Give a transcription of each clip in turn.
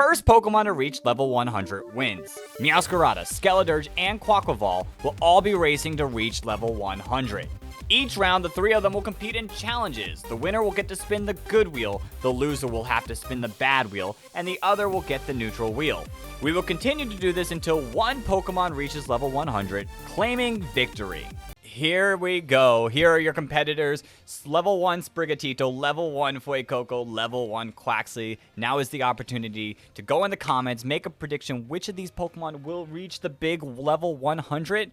first Pokemon to reach level 100 wins. Meowscarada, Skeledirge, and Quaquaval will all be racing to reach level 100. Each round, the three of them will compete in challenges. The winner will get to spin the good wheel, the loser will have to spin the bad wheel, and the other will get the neutral wheel. We will continue to do this until one Pokemon reaches level 100, claiming victory. Here we go. Here are your competitors. Level 1 Sprigatito, level 1 Fuecoco, level 1 Quaxly. Now is the opportunity to go in the comments, make a prediction which of these Pokemon will reach the big level 100.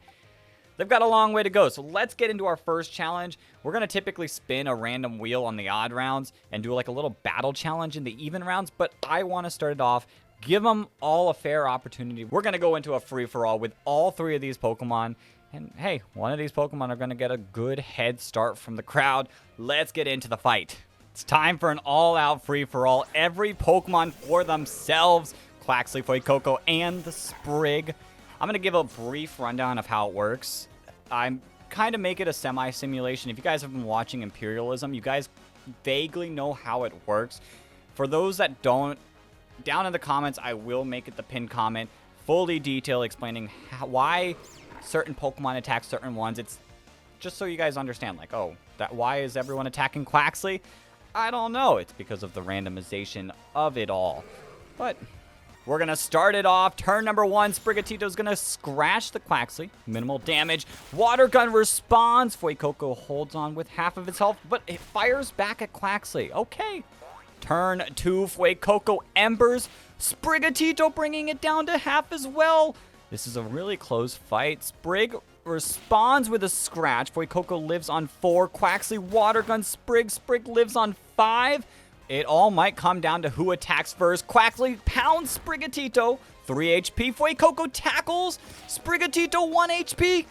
They've got a long way to go, so let's get into our first challenge. We're going to typically spin a random wheel on the odd rounds and do like a little battle challenge in the even rounds, but I want to start it off, give them all a fair opportunity. We're going to go into a free-for-all with all three of these Pokemon, and hey, one of these Pokemon are going to get a good head start from the crowd. Let's get into the fight. It's time for an all-out free-for-all. Every Pokemon for themselves, Quaxly, Fuecoco, and the Sprig. I'm going to give a brief rundown of how it works. I'm kind of make it a semi-simulation. If you guys have been watching Imperialism, you guys vaguely know how it works. For those that don't, down in the comments, I will make it the pinned comment, fully detailed explaining why certain Pokemon attack certain ones. It's just so you guys understand, like, oh, why is everyone attacking Quaxly? I don't know. It's because of the randomization of it all. But we're going to start it off. Turn number 1, Sprigatito's going to scratch the Quaxly. Minimal damage. Water Gun responds. Fuecoco holds on with half of its health, but it fires back at Quaxly. Okay. Turn 2, Fuecoco Embers. Sprigatito bringing it down to half as well. This is a really close fight. Sprig responds with a scratch. Fuecoco lives on 4. Quaxly Water Gun Sprig. Sprig lives on 5. It all might come down to who attacks first. Quaxly pounds Sprigatito. 3 HP. Fuecoco tackles. Sprigatito 1 HP.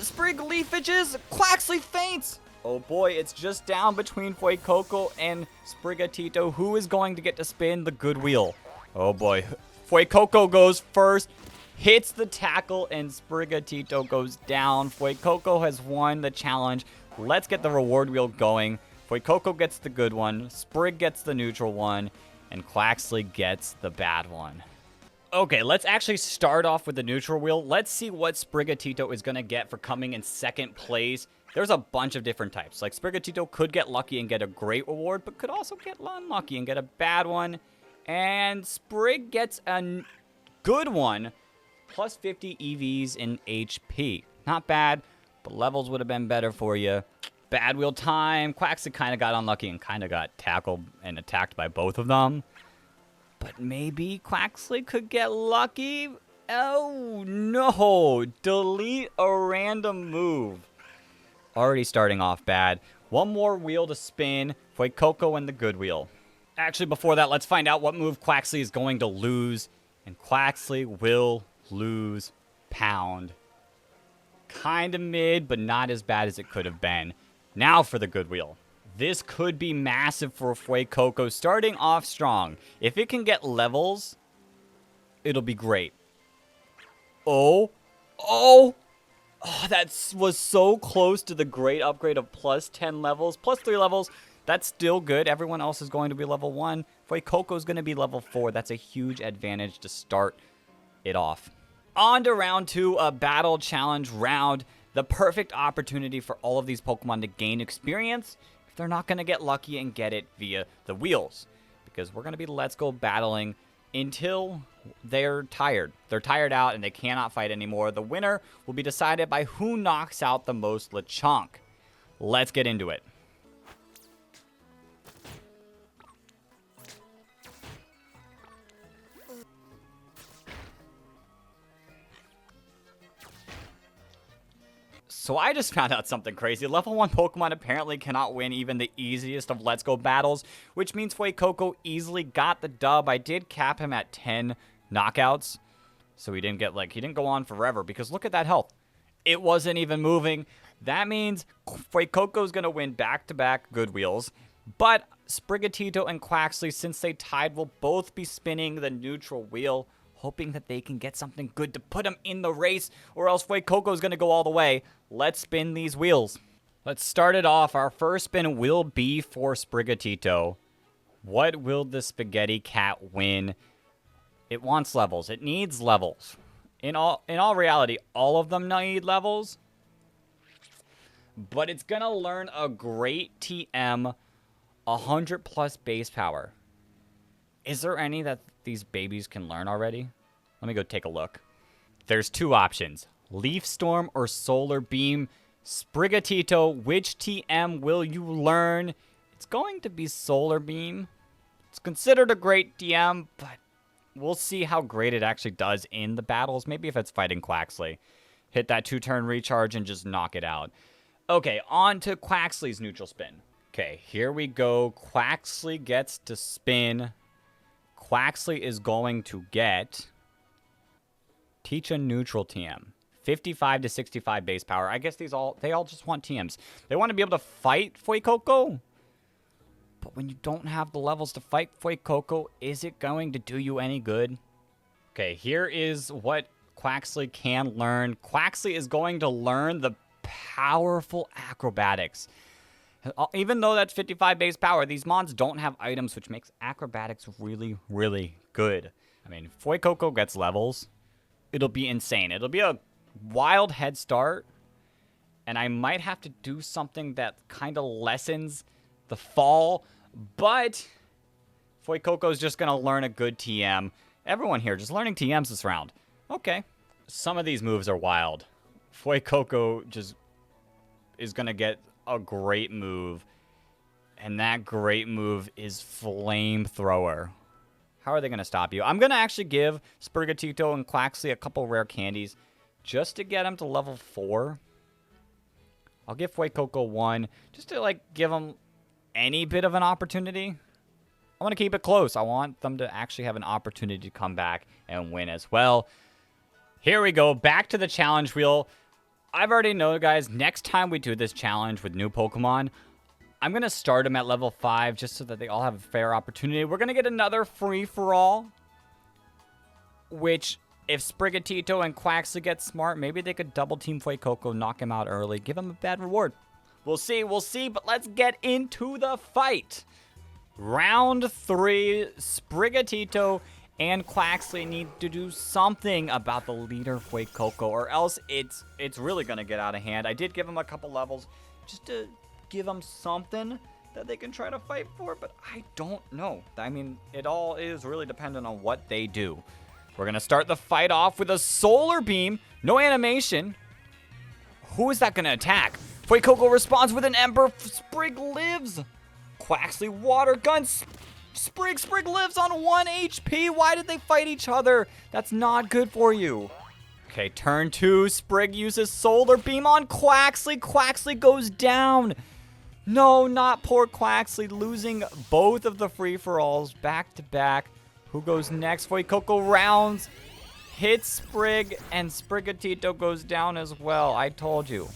Sprig leafages. Quaxly faints. Oh boy, it's just down between Fuecoco and Sprigatito. Who is going to get to spin the good wheel? Oh boy. Fuecoco goes first. Hits the tackle and Sprigatito goes down. Fuecoco has won the challenge. Let's get the reward wheel going. Fuecoco gets the good one, Sprig gets the neutral one, and Quaxly gets the bad one. Okay, let's actually start off with the neutral wheel. Let's see what Sprigatito is going to get for coming in second place. There's a bunch of different types. Like, Sprigatito could get lucky and get a great reward, but could also get unlucky and get a bad one. And Sprig gets a good one, plus 50 EVs in HP. Not bad, but levels would have been better for you. Bad wheel time. Quaxly kind of got unlucky and kind of got tackled and attacked by both of them. But maybe Quaxly could get lucky. Oh, no. Delete a random move. Already starting off bad. One more wheel to spin. Fuecoco and the good wheel. Actually, before that, let's find out what move Quaxly is going to lose. And Quaxly will lose Pound. Kind of mid, but not as bad as it could have been. Now for the good wheel. This could be massive for Fuecoco, starting off strong. If it can get levels, it'll be great. Oh, that was so close to the great upgrade of plus 10 levels, plus 3 levels. That's still good. Everyone else is going to be level 1. Fuecoco is going to be level 4. That's a huge advantage to start it off. On to round 2, a battle challenge round. The perfect opportunity for all of these Pokemon to gain experience if they're not going to get lucky and get it via the wheels. Because we're going to be Let's Go battling until they're tired. They're tired out and they cannot fight anymore. The winner will be decided by who knocks out the most Lechonk. Let's get into it. So I just found out something crazy. Level 1 Pokemon apparently cannot win even the easiest of Let's Go battles, which means Fuecoco easily got the dub. I did cap him at 10 knockouts, so he didn't go on forever, because look at that health. It wasn't even moving. That means Fuecoco's going to win back-to-back good wheels, but Sprigatito and Quaxly, since they tied, will both be spinning the neutral wheel, hoping that they can get something good to put them in the race, or else Fuecoco's going to go all the way. Let's spin these wheels. Let's start it off. Our first spin will be for Sprigatito. What will the spaghetti cat win? It wants levels. It needs levels. In all reality, all of them need levels. But it's going to learn a great TM, 100 plus base power. Is there any that these babies can learn already? Let me go take a look. There's two options. Leaf Storm or Solar Beam. Sprigatito, which TM will you learn? It's going to be Solar Beam. It's considered a great TM, but we'll see how great it actually does in the battles. Maybe if it's fighting Quaxley. Hit that 2-turn recharge and just knock it out. Okay, on to Quaxley's neutral spin. Okay, here we go. Quaxley gets to spin. Quaxley is going to get Teach a neutral TM. 55 to 65 base power. I guess they all just want TMs. They want to be able to fight Fuecoco. But when you don't have the levels to fight Fuecoco, is it going to do you any good? Okay, here is what Quaxley can learn. Quaxley is going to learn the powerful acrobatics. Even though that's 55 base power, these mons don't have items, which makes acrobatics really, really good. I mean, if Fuecoco gets levels, it'll be insane. It'll be a wild head start, and I might have to do something that kind of lessens the fall, but Fuecoco's just going to learn a good TM. Everyone here just learning TMs this round. Okay. Some of these moves are wild. Fuecoco just is going to get a great move, and that great move is Flamethrower. How are they going to stop you? I'm going to actually give Sprigatito and Quaxley a couple rare candies just to get them to level 4. I'll give Fuecoco 1 just to, like, give them any bit of an opportunity. I want to keep it close. I want them to actually have an opportunity to come back and win as well. Here we go. Back to the challenge wheel. I've already know, guys, next time we do this challenge with new Pokemon, I'm going to start them at level 5 just so that they all have a fair opportunity. We're going to get another free-for-all, which, if Sprigatito and Quaxley get smart, maybe they could double-team Fuecoco, knock him out early, give him a bad reward. We'll see, but let's get into the fight. Round 3, Sprigatito and Quaxley need to do something about the leader Fuecoco, or else it's really going to get out of hand. I did give him a couple levels just to give them something that they can try to fight for, but I don't know. I mean, it all is really dependent on what they do. We're going to start the fight off with a Solar Beam. No animation. Who is that going to attack? Fuecoco responds with an Ember. Sprig lives. Quaxley Water Gun. Sprig lives on 1 HP. Why did they fight each other? That's not good for you. Okay, turn 2. Sprig uses Solar Beam on Quaxley. Quaxley goes down. No, not poor Quaxley, losing both of the free-for-alls back to back. Who goes next? Fuecoco rounds, hits Sprig, and Sprigatito goes down as well. I told you.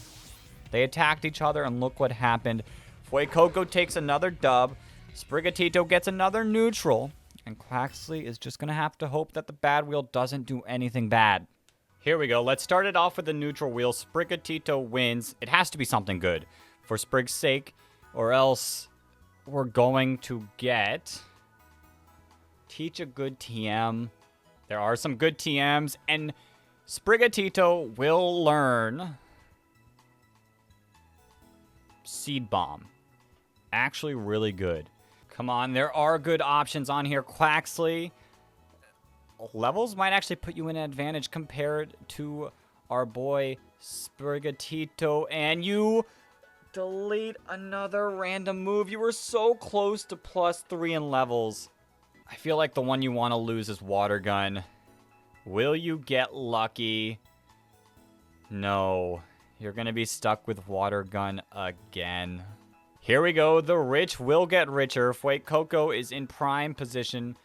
They attacked each other, and look what happened. Fuecoco takes another dub. Sprigatito gets another neutral. And Quaxley is just going to have to hope that the bad wheel doesn't do anything bad. Here we go. Let's start it off with the neutral wheel. Sprigatito wins. It has to be something good for Sprig's sake, or else we're going to get Teach a good TM. There are some good TMs, and Sprigatito will learn Seed Bomb. Actually really good. Come on, there are good options on here. Quaxley. Levels might actually put you in an advantage compared to our boy Sprigatito, and you delete another random move. You were so close to +3 in levels. I feel like the one you want to lose is Water Gun. Will you get lucky? No. You're going to be stuck with Water Gun again. Here we go. The rich will get richer. Fuecoco is in prime position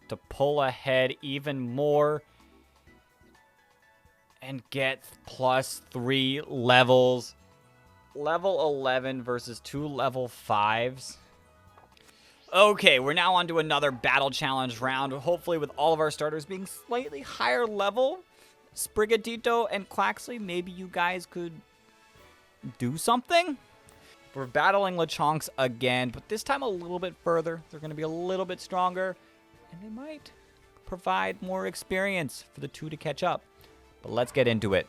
to pull ahead even more and get +3 levels. Level 11 versus 2 level 5s. Okay, we're now on to another battle challenge round, hopefully with all of our starters being slightly higher level. Sprigatito and Quaxley, maybe you guys could do something? We're battling Lechonks again, but this time a little bit further. They're going to be a little bit stronger, and they might provide more experience for the two to catch up. But let's get into it.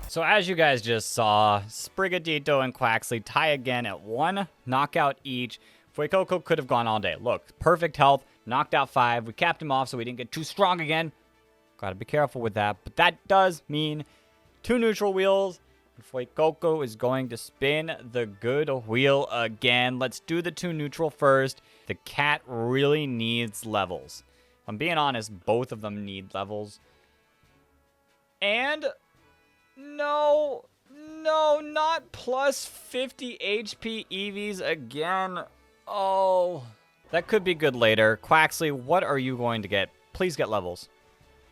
So as you guys just saw, Sprigatito and Quaxly tie again at 1 knockout each. Fuecoco could have gone all day. Look, perfect health, knocked out 5. We capped him off so he didn't get too strong again. Gotta be careful with that. But that does mean 2 neutral wheels. Fuecoco is going to spin the good wheel again. Let's do the 2 neutral first. The cat really needs levels. If I'm being honest, both of them need levels. And no, not plus 50 HP EVs again. Oh, that could be good later. Quaxly, what are you going to get? Please get levels.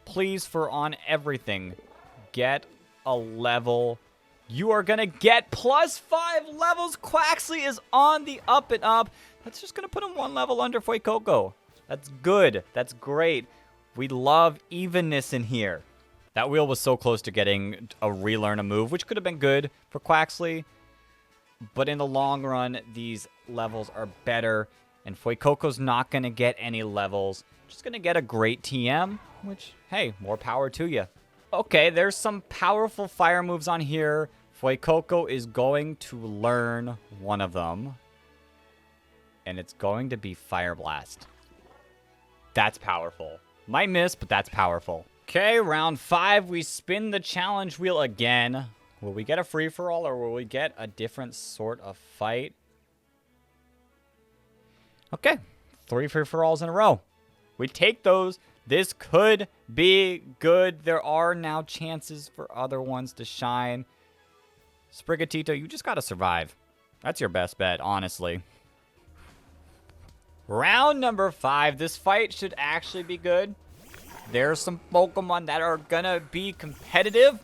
Please, for on everything, get a level. You are going to get plus 5 levels. Quaxly is on the up and up. That's just going to put him 1 level under Fuecoco. That's good. That's great. We love evenness in here. That wheel was so close to getting a relearn a move, which could have been good for Quaxly. But in the long run, these levels are better. And Fuecoco's not going to get any levels. Just going to get a great TM, which, hey, more power to you. Okay, there's some powerful fire moves on here. Fuecoco is going to learn one of them. And it's going to be Fire Blast. That's powerful. Might miss, but that's powerful. Okay, round 5, we spin the challenge wheel again. Will we get a free-for-all or will we get a different sort of fight? Okay, 3 free-for-alls in a row. We take those. This could be good. There are now chances for other ones to shine. Sprigatito, you just got to survive. That's your best bet, honestly. Round number 5. This fight should actually be good. There's some Pokemon that are going to be competitive.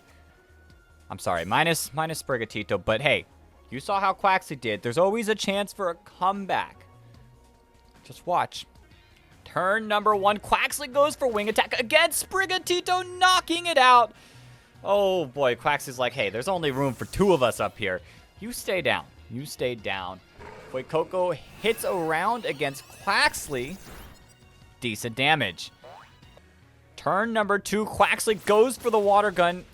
I'm sorry, minus Sprigatito. But hey, you saw how Quaxly did. There's always a chance for a comeback. Just watch. Turn number 1. Quaxly goes for Wing Attack against Sprigatito, knocking it out. Oh boy, Quaxly's like, hey, there's only room for 2 of us up here. You stay down. You stay down. Fuecoco hits around against Quaxly. Decent damage. Turn number 2. Quaxly goes for the water gun.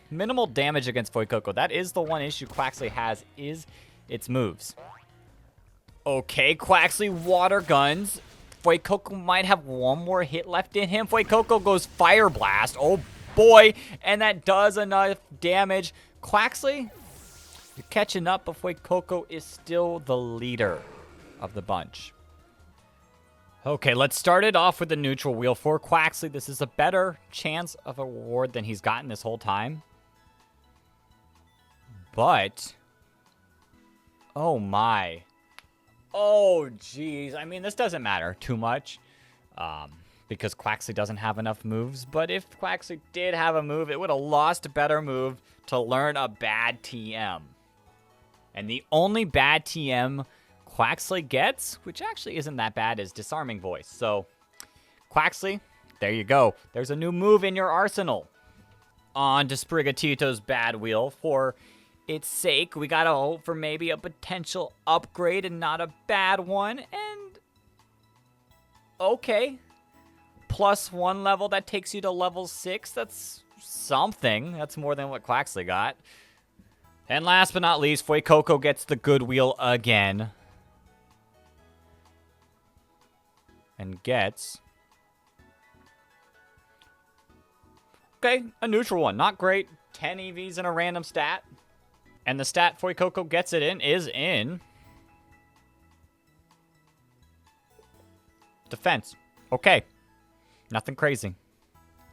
Minimal damage against Fuecoco. That is the one issue Quaxly has, is its moves. Okay, Quaxly water guns. Fuecoco might have one more hit left in him. Fuecoco goes Fire Blast. Oh boy, and that does enough damage. Quaxly, you're catching up, but Fuecoco is still the leader of the bunch. Okay, let's start it off with the neutral wheel for Quaxly. This is a better chance of a reward than he's gotten this whole time. But, oh my. Oh, geez. I mean, this doesn't matter too much because Quaxly doesn't have enough moves. But if Quaxly did have a move, it would have lost a better move to learn a bad TM. And the only bad TM Quaxly gets, which actually isn't that bad, is Disarming Voice. So, Quaxly, there you go. There's a new move in your arsenal. On to Sprigatito's bad wheel. For its sake, we gotta hope for maybe a potential upgrade and not a bad one. And, okay. +1 level, that takes you to level 6. That's something. That's more than what Quaxly got. And last but not least, Fuecoco gets the good wheel again. And gets... okay, a neutral one. Not great. 10 EVs in a random stat. And the stat Fuecoco gets it in is in... defense. Okay. Nothing crazy.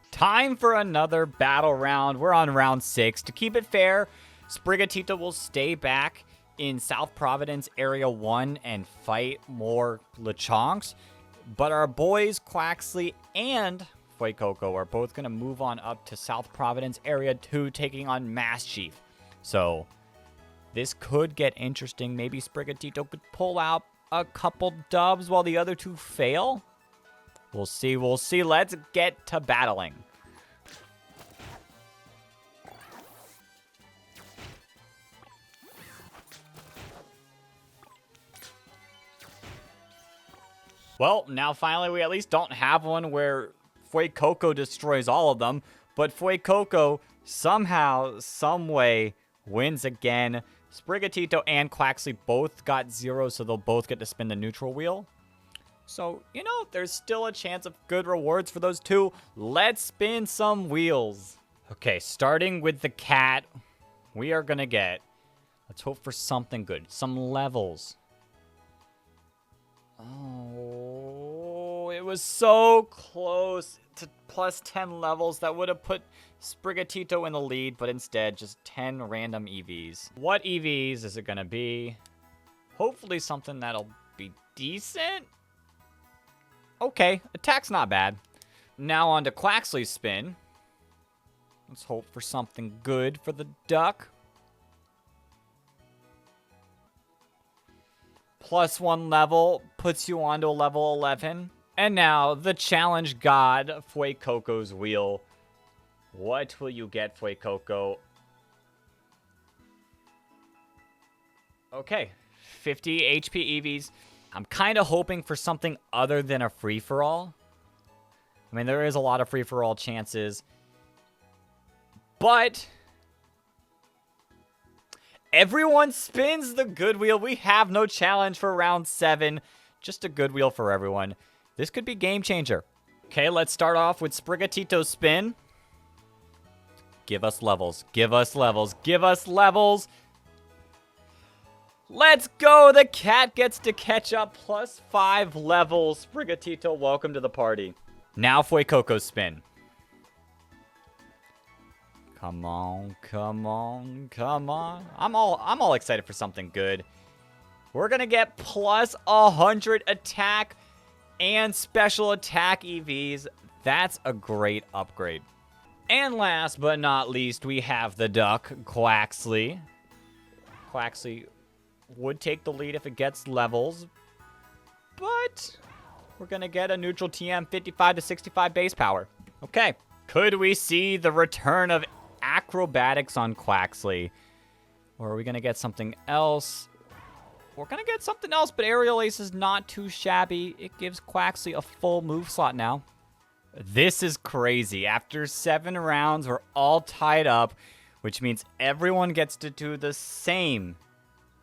Time for another battle round. We're on round 6. To keep it fair, Sprigatito will stay back in South Providence Area 1 and fight more Lechonks. But our boys, Quaxly and Fuecoco, are both going to move on up to South Providence Area 2, taking on Mass Chief. So, this could get interesting. Maybe Sprigatito could pull out a couple dubs while the other 2 fail. We'll see, we'll see. Let's get to battling. Well, now finally we at least don't have one where Fuecoco destroys all of them, but Fuecoco somehow, some way, wins again. Sprigatito and Quaxly both got 0, so they'll both get to spin the neutral wheel. So, you know, there's still a chance of good rewards for those two. Let's spin some wheels. Okay, starting with the cat, we are going to get, let's hope for something good, some levels. Oh, it was so close to plus 10 levels. That would have put Sprigatito in the lead, but instead just 10 random EVs. What EVs is it going to be? Hopefully something that'll be decent. Okay, attack's not bad. Now on to Quaxly's spin. Let's hope for something good for the duck. Plus 1 level puts you onto a level 11. And now the challenge god, Fuecoco's wheel. What will you get, Fuecoco? Okay, 50 HP EVs. I'm kind of hoping for something other than a free-for-all. I mean, there is a lot of free-for-all chances. But everyone spins the good wheel. We have no challenge for round 7. Just a good wheel for everyone. This could be game changer. Okay, let's start off with Sprigatito's spin. Give us levels. Give us levels. Give us levels. Let's go! The cat gets to catch up. Plus 5 levels. Sprigatito, welcome to the party. Now Fuecoco's spin. Come on, come on, come on. I'm all excited for something good. We're gonna get plus 100 attack and special attack EVs. That's a great upgrade. And last but not least, we have the duck, Quaxly. Quaxly would take the lead if it gets levels, but we're gonna get a neutral TM 55 to 65 base power. Okay, could we see the return of acrobatics on Quaxly? Or are we gonna get something else? We're gonna get something else, but Aerial Ace is not too shabby. It gives Quaxly a full move slot now. This is crazy. After 7 rounds, we're all tied up, which means everyone gets to do the same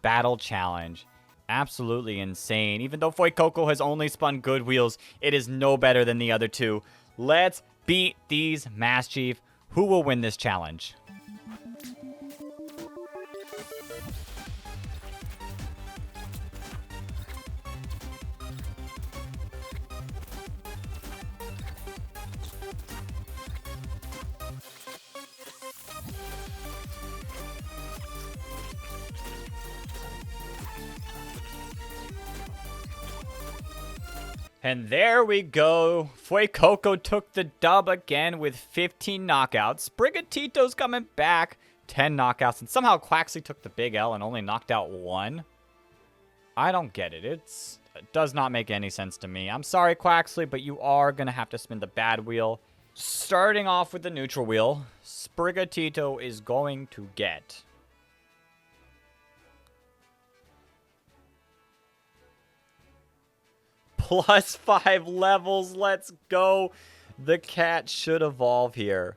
battle challenge. Absolutely insane. Even though Fuecoco has only spun good wheels, it is no better than the other two. Let's beat these Mass Chief. Who will win this challenge? And there we go. Fuecoco took the dub again with 15 knockouts. Sprigatito's coming back. 10 knockouts. And somehow Quaxly took the big L and only knocked out 1. I don't get it. It does not make any sense to me. I'm sorry, Quaxly, but you are going to have to spin the bad wheel. Starting off with the neutral wheel, Sprigatito is going to get plus 5 levels. Let's go. The cat should evolve here.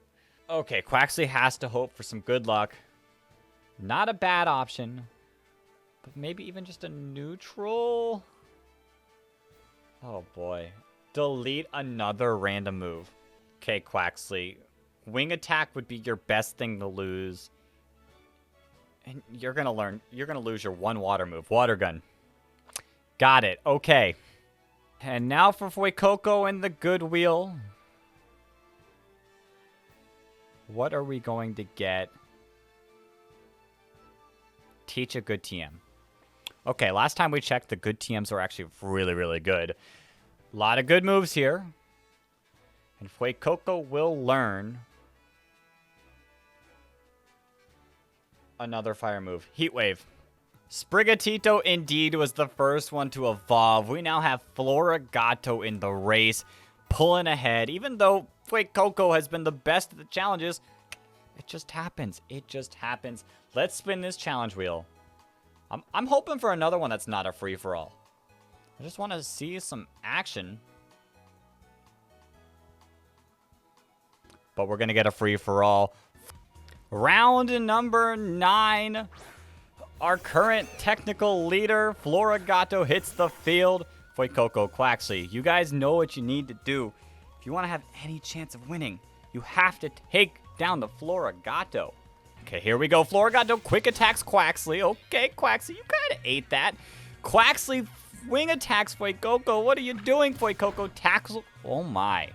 Okay, Quaxly has to hope for some good luck. Not a bad option. But maybe even just a neutral. Oh boy. Delete another random move. Okay, Quaxly. Wing attack would be your best thing to lose. And you're gonna lose your one water move. Water gun. Got it. Okay. And now for Fuecoco and the good wheel. What are we going to get? Teach a good TM. Okay, last time we checked, the good TMs were actually really, really good. A lot of good moves here. And Fuecoco will learn another fire move. Heat Wave. Sprigatito indeed was the first one to evolve. We now have Florigato in the race, pulling ahead. Even though Fuecoco has been the best at the challenges, it just happens. It just happens. Let's spin this challenge wheel. I'm hoping for another one that's not a free-for-all. I just want to see some action. But we're going to get a free-for-all. Round number 9. Our current technical leader, Florigato, hits the field. Fuecoco, Quaxly, you guys know what you need to do. If you want to have any chance of winning, you have to take down the Florigato. Okay, here we go. Florigato quick attacks Quaxly. Okay, Quaxly, you kind of ate that. Quaxly wing attacks Fuecoco. What are you doing, Fuecoco? Tackles. Oh, my.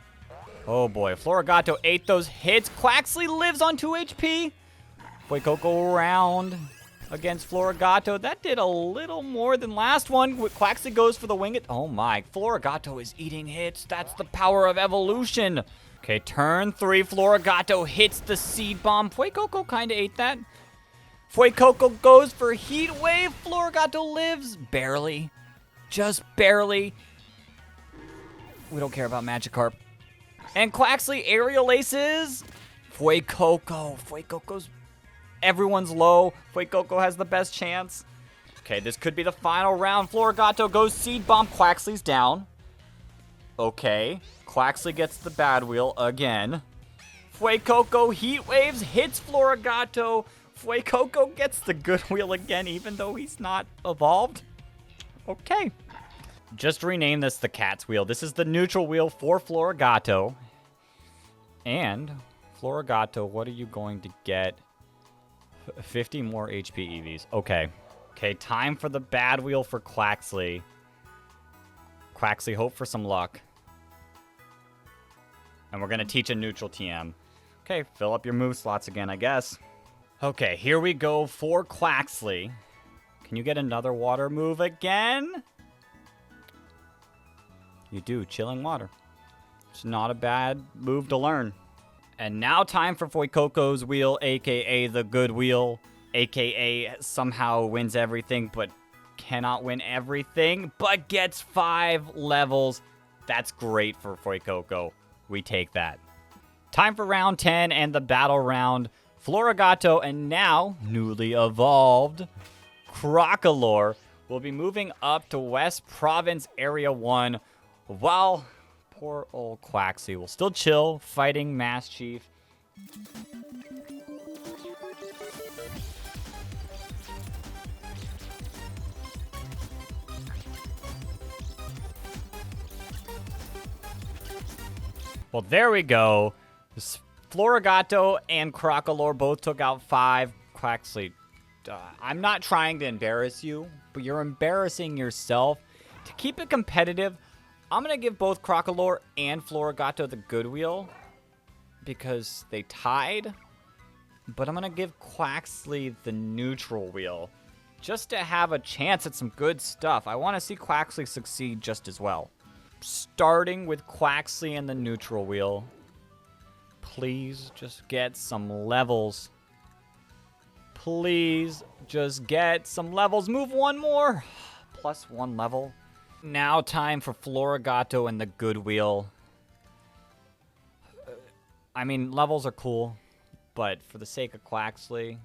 Oh, boy. Florigato ate those hits. Quaxly lives on 2 HP. Fuecoco around against Florigato. That did a little more than last one. Quaxly goes for the wing it. Oh, my. Florigato is eating hits. That's the power of evolution. Okay, turn 3. Florigato hits the seed bomb. Fuecoco kind of ate that. Fuecoco goes for heat wave. Florigato lives. Barely. Just barely. We don't care about Magikarp. And Quaxly aerial aces. Fuecoco's. Everyone's low. Fuecoco has the best chance. Okay, this could be the final round. Florigato goes seed bomb. Quaxly's down. Okay. Quaxly gets the bad wheel again. Fuecoco heat waves, hits Florigato. Fuecoco gets the good wheel again, even though he's not evolved. Okay. Just rename this the cat's wheel. This is the neutral wheel for Florigato. And Florigato, what are you going to get? 50 more HP EVs. Okay. Okay, time for the bad wheel for Quaxly. Quaxly, hope for some luck. And we're going to teach a neutral TM. Okay, fill up your move slots again, I guess. Okay, here we go for Quaxly. Can you get another water move again? You do, Chilling Water. It's not a bad move to learn. And now time for Fuecoco's wheel, a.k.a. the good wheel, a.k.a. somehow wins everything, but cannot win everything, but gets 5 levels. That's great for Fuecoco. We take that. Time for round 10 and the battle round. Florigato and now newly evolved Crocalor will be moving up to West Province Area 1, while poor old Quaxly will still chill fighting Mass Chief. Well, there we go. Florigato and Crocalor both took out 5. Quaxly, I'm not trying to embarrass you, but you're embarrassing yourself. To keep it competitive, I'm going to give both Crocalor and Florigato the good wheel because they tied. But I'm going to give Quaxly the neutral wheel just to have a chance at some good stuff. I want to see Quaxly succeed just as well. Starting with Quaxly and the neutral wheel. Please just get some levels. Please just get some levels. Move one more. Plus 1 level. Now time for Florigato and the good wheel. I mean, levels are cool, but for the sake of Quaxly,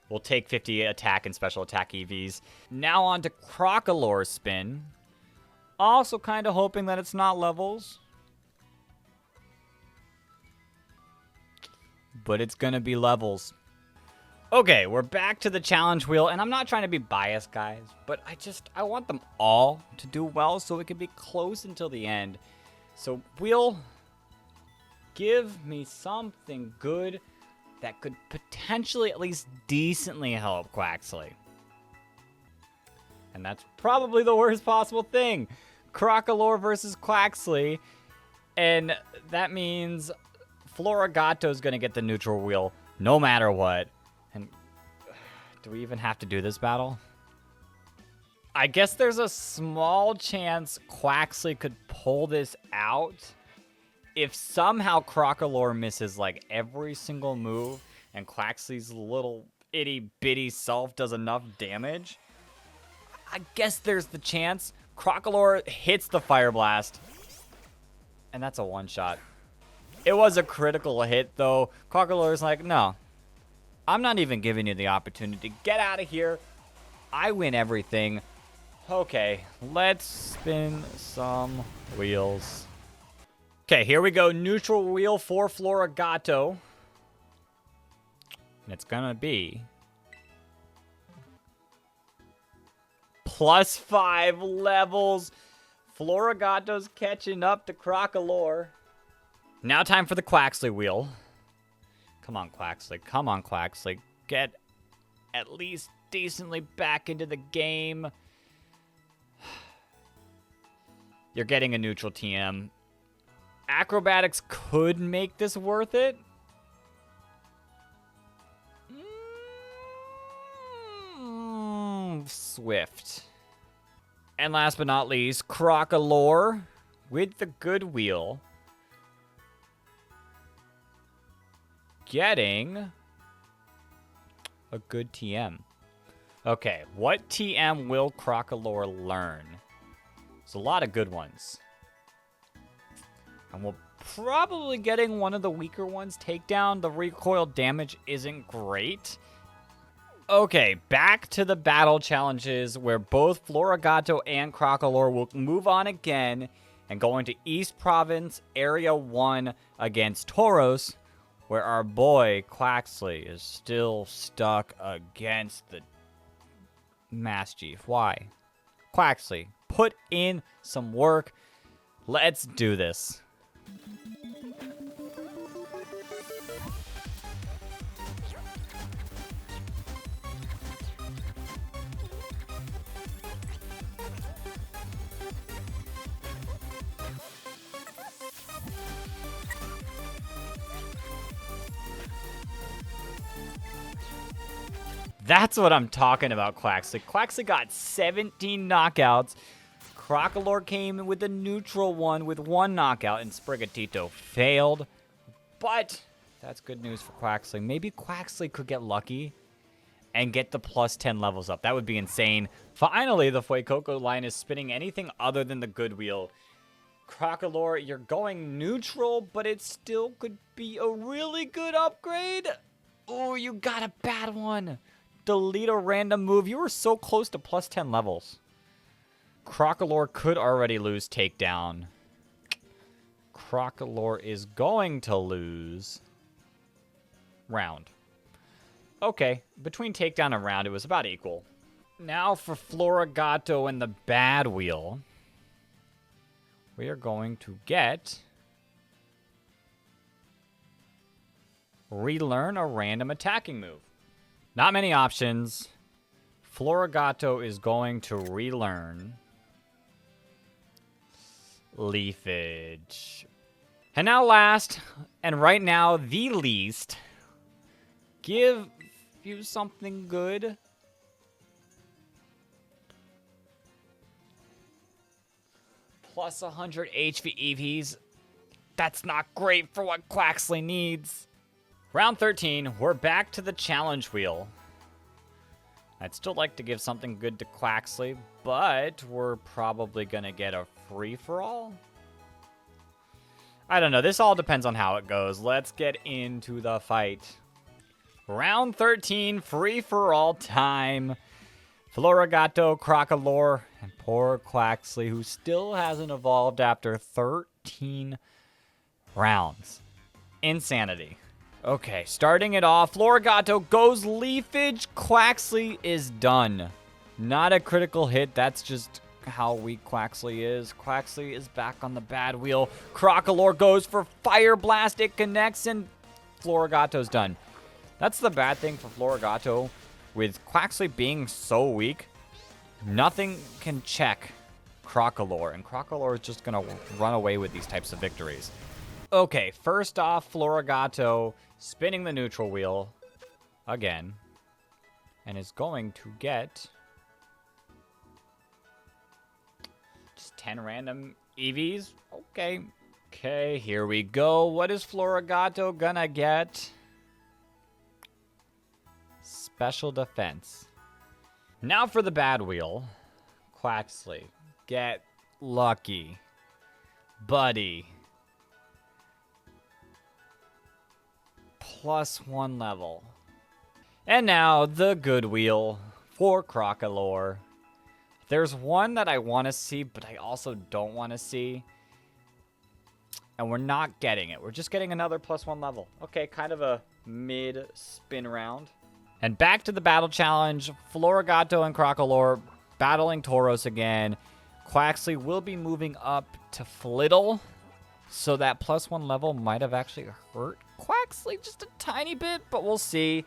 we'll take 50 attack and special attack EVs. Now on to Crocalor's spin. Also kind of hoping that it's not levels. But it's going to be levels. Okay, we're back to the challenge wheel, and I'm not trying to be biased, guys, but I want them all to do well so it can be close until the end. So wheel, give me something good that could potentially at least decently help Quaxly. And that's probably the worst possible thing. Crocalor versus Quaxly, and that means Florigato's going to get the neutral wheel no matter what. And do we even have to do this battle? I guess there's a small chance Quaxly could pull this out if somehow Crocalor misses like every single move and Quaxly's little itty bitty self does enough damage. I guess there's the chance. Crocalor hits the Fire Blast, and that's a one-shot. It was a critical hit, though. Crocalor's like, no, I'm not even giving you the opportunity. Get out of here. I win everything. Okay, let's spin some wheels. Okay, here we go. Neutral wheel for Florigato. And it's gonna be +5 levels. Florigato's catching up to Crocolore. Now time for the Quaxley wheel. Come on, Quaxley. Come on, Quaxley. Get at least decently back into the game. You're getting a neutral TM. Acrobatics could make this worth it. Swift. And last but not least, Crocolore with the good wheel. Getting a good TM. Okay, what TM will Crocolore learn? There's a lot of good ones. And we're probably getting one of the weaker ones. Takedown, the recoil damage isn't great. Okay, back to the battle challenges where both Florigato and Crocolore will move on again and go into East Province, Area 1 against Tauros, where our boy Quaxley is still stuck against the Mass Chief. Why? Quaxley, put in some work. Let's do this. That's what I'm talking about, Quaxley. Quaxley got 17 knockouts. Crocolore came with a neutral one with 1 knockout, and Sprigatito failed. But that's good news for Quaxley. Maybe Quaxley could get lucky and get the +10 levels up. That would be insane. Finally, the Fuecoco line is spinning anything other than the good wheel. Crocolore, you're going neutral, but it still could be a really good upgrade. Oh, you got a bad one. Delete a random move. You were so close to +10 levels. Crocolore could already lose takedown. Crocolore is going to lose round. Okay, between takedown and round, it was about equal. Now for Florigato and the bad wheel. We are going to get relearn a random attacking move. Not many options. Florigato is going to relearn Leafage. And now last, and right now the least, give you something good. +100 HV EVs. That's not great for what Quaxley needs. Round 13, we're back to the challenge wheel. I'd still like to give something good to Quaxley, but we're probably going to get a free-for-all? I don't know. This all depends on how it goes. Let's get into the fight. Round 13, free-for-all time. Florigato, Crocolore, and poor Quaxley, who still hasn't evolved after 13 rounds. Insanity. Okay, starting it off, Florigato goes Leafage. Quaxley is done. Not a critical hit. That's just how weak Quaxley is. Quaxley is back on the bad wheel. Crocolore goes for Fire Blast. It connects, and Florigato's done. That's the bad thing for Florigato. With Quaxley being so weak, nothing can check Crocolore, and Crocolore is just going to run away with these types of victories. Okay, first off, Florigato spinning the neutral wheel again, and is going to get just 10 random EVs. Okay, here we go. What is Florigato gonna get? Special defense. Now for the bad wheel. Quaxley, get lucky, buddy. +1 level. And now the good wheel for Crocolore. I There's one that I want to see, but I also don't want to see. And we're not getting it. We're just getting another +1 level. Okay, kind of a mid-spin round. And back to the battle challenge. Florigato and Crocolore battling Tauros again. Quaxly will be moving up to Flittle. So that +1 level might have actually hurt Quaxly just a tiny bit, but we'll see.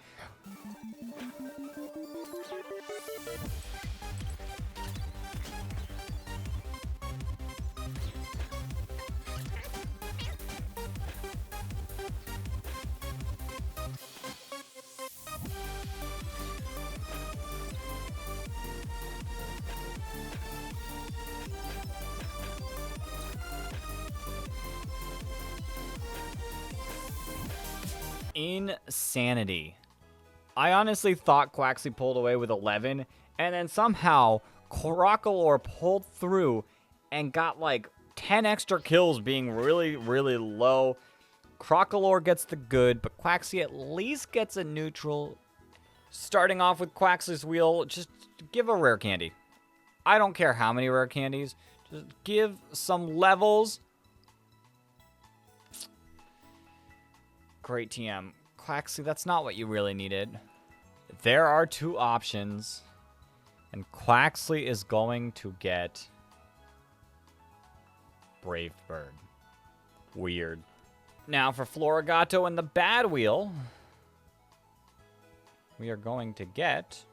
Insanity. I honestly thought Quaxly pulled away with 11, and then somehow Crocolore pulled through and got like 10 extra kills being really, really low. Crocolore gets the good, but Quaxly at least gets a neutral. Starting off with Quaxly's wheel, just give a rare candy. I don't care how many rare candies. Just give some levels. Great TM. Quaxly, that's not what you really needed. There are two options, and Quaxly is going to get Brave Bird. Weird. Now for Florigato and the bad wheel, we are going to get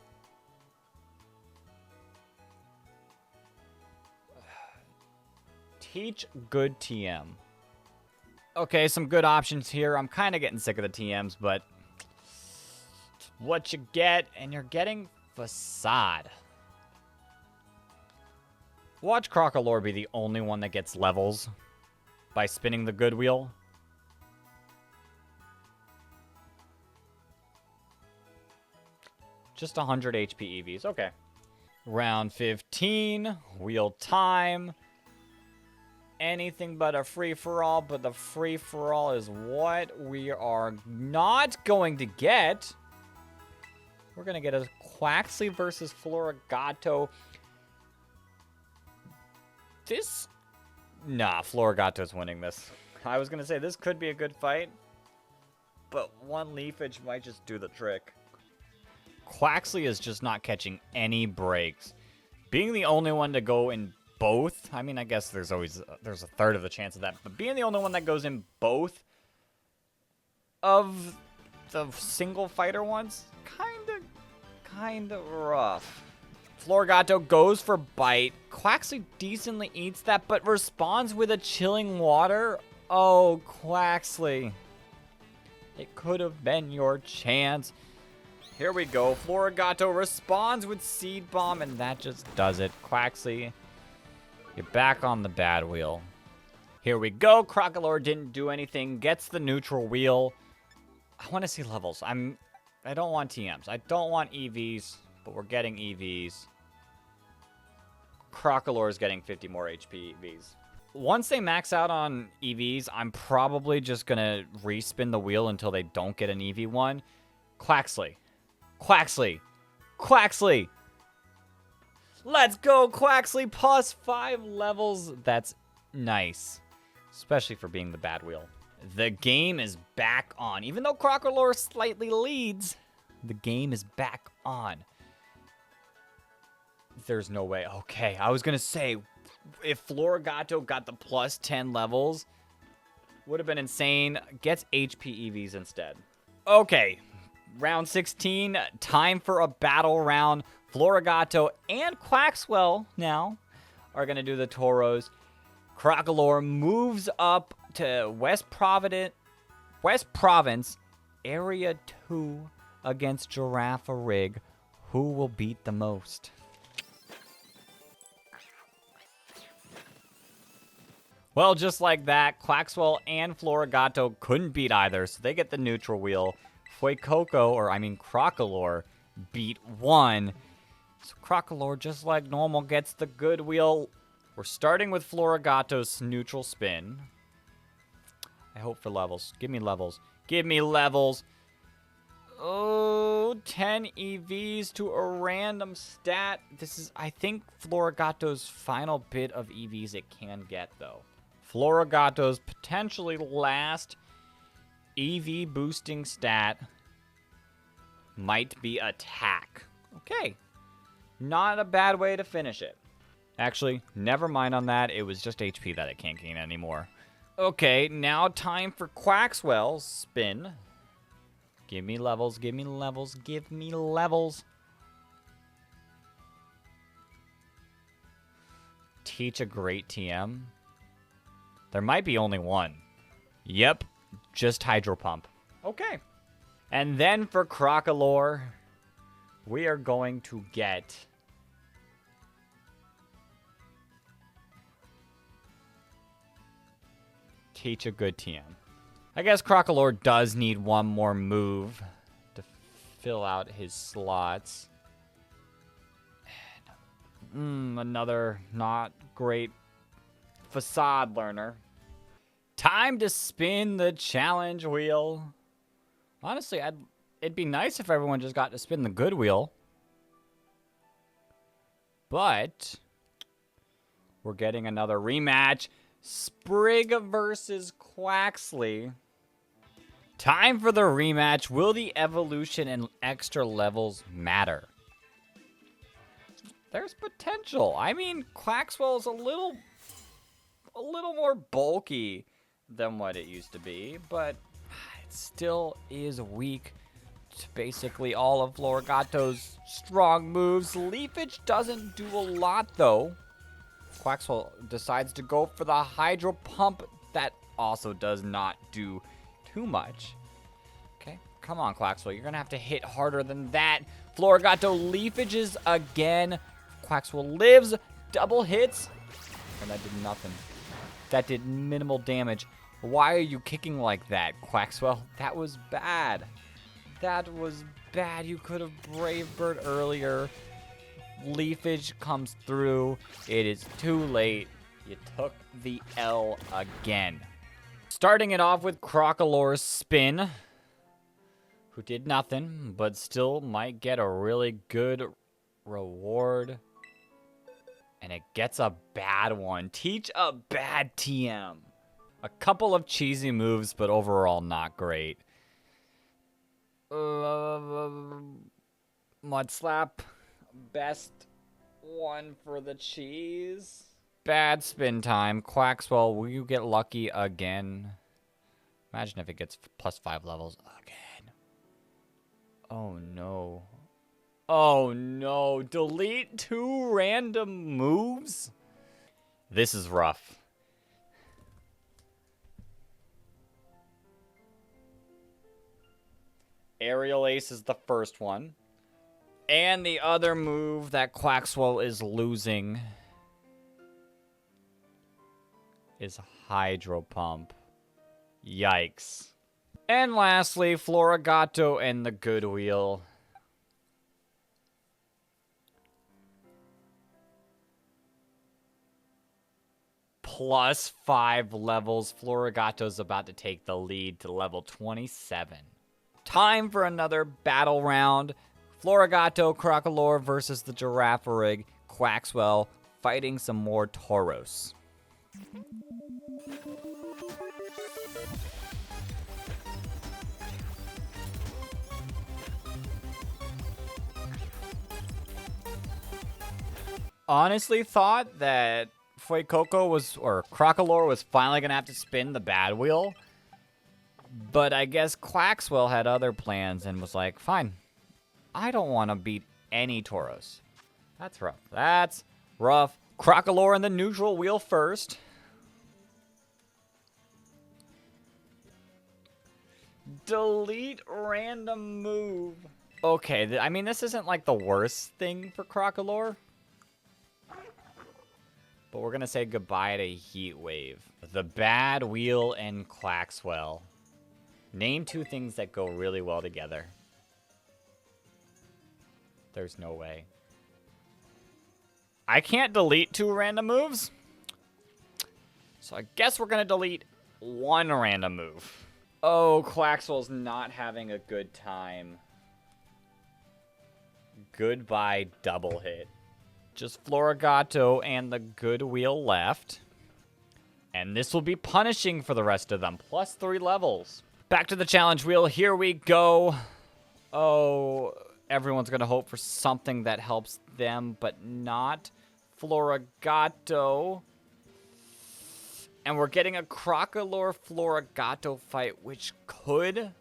Teach Good TM. Okay, some good options here. I'm kind of getting sick of the TMs, but it's what you get, and you're getting Facade. Watch Crocolore be the only one that gets levels by spinning the good wheel. Just 100 HP EVs. Okay. Round 15. Wheel time. Anything but a free-for-all, but the free-for-all is what we are not going to get. We're going to get a Quaxly versus Florigato. Florigato's winning this. I was going to say this could be a good fight, but one leafage might just do the trick. Quaxly is just not catching any breaks. Being the only one to go in both, I mean, I guess there's a third of the chance of that, but being the only one that goes in both of the single fighter ones, kind of rough. Florigato goes for bite. Quaxly decently eats that, but responds with a chilling water. Oh, Quaxly. It could have been your chance. Here we go. Florigato responds with Seed Bomb, and that just does it. Quaxly, you're back on the bad wheel. Here we go. Crocolore didn't do anything. Gets the neutral wheel. I want to see levels. I don't want TMs. I don't want EVs, but we're getting EVs. Crocolore is getting 50 more HP EVs. Once they max out on EVs, I'm probably just going to respin the wheel until they don't get an EV one. Quaxly. Quaxly. Quaxly. Let's go, Quaxly. +5 levels. That's nice. Especially for being the bad wheel. The game is back on. Even though Crocolore slightly leads, the game is back on. There's no way. Okay, I was going to say, if Florigato got the +10 levels, would have been insane. Gets HP EVs instead. Okay, round 16. Time for a battle round. Florigato and Quaxwell now are going to do the Tauros. Crocolore moves up to West Province, Area 2 against Giraffe-Rig. Who will beat the most? Well, just like that, Quaxwell and Florigato couldn't beat either, so they get the neutral wheel. Crocolore beat one. So Crocolore, just like normal, gets the good wheel. We're starting with Florigato's neutral spin. I hope for levels. Give me levels. Give me levels. Oh, 10 EVs to a random stat. This is, I think, Florigato's final bit of EVs it can get, though. Florigato's potentially last EV boosting stat might be attack. Okay. Not a bad way to finish it. Actually, never mind on that. It was just HP that it can't gain anymore. Okay, now time for Quaquaval's spin. Give me levels, give me levels, give me levels. Teach a great TM. There might be only one. Yep, just Hydro Pump. Okay. And then for Crocolore, we are going to get... Teach a good TM. I guess Crocolore does need one more move to fill out his slots. And, another not great facade learner. Time to spin the challenge wheel. Honestly, it'd be nice if everyone just got to spin the good wheel. But we're getting another rematch. Sprig versus Quaxley. Time for the rematch. Will the evolution and extra levels matter? There's potential. I mean, Quaxwell is a little more bulky than what it used to be, but it still is weak to basically all of Florigato's strong moves. Leafage doesn't do a lot, though. Quaxwell decides to go for the Hydro Pump. That also does not do too much. Okay, come on, Quaxwell. You're going to have to hit harder than that. Florigato leafages again. Quaxwell lives. Double hits. And that did nothing. That did minimal damage. Why are you kicking like that, Quaxwell? That was bad. That was bad. You could have Brave Bird earlier. Leafage comes through. It is too late. You took the L again. Starting it off with Crocolore's spin, who did nothing, but still might get a really good reward. And it gets a bad one. Teach a bad TM. A couple of cheesy moves, but overall not great. Mud Slap. Best one for the cheese. Bad spin time. Quaxwell, will you get lucky again? Imagine if it gets +5 levels again. Oh no. Oh no. Delete 2 random moves? This is rough. Aerial Ace is the first one. And the other move that Quaxwell is losing is Hydro Pump. Yikes. And lastly, Florigato and the Good Wheel. +5 levels. Florigato's about to take the lead to level 27. Time for another battle round. Florigato, Crocolore versus the Girafarig. Quaxwell fighting some more Tauros. Honestly thought that Crocolore was finally going to have to spin the bad wheel. But I guess Quaxwell had other plans and was like, fine. I don't want to beat any Tauros. That's rough. That's rough. Crocolore in the neutral wheel first. Delete random move. Okay, I mean, this isn't like the worst thing for Crocolore. But we're going to say goodbye to Heat Wave. The bad wheel and Quaxwell. Name 2 things that go really well together. There's no way. I can't delete 2 random moves. So I guess we're going to delete 1 random move. Oh, Quaxwell's not having a good time. goodbye double hit. Just Florigato and the good wheel left. And this will be punishing for the rest of them. Plus 3 levels. Back to the challenge wheel. Here we go. Oh, everyone's going to hope for something that helps them, but not Florigato. And we're getting a Crocolore-Florigato fight, which could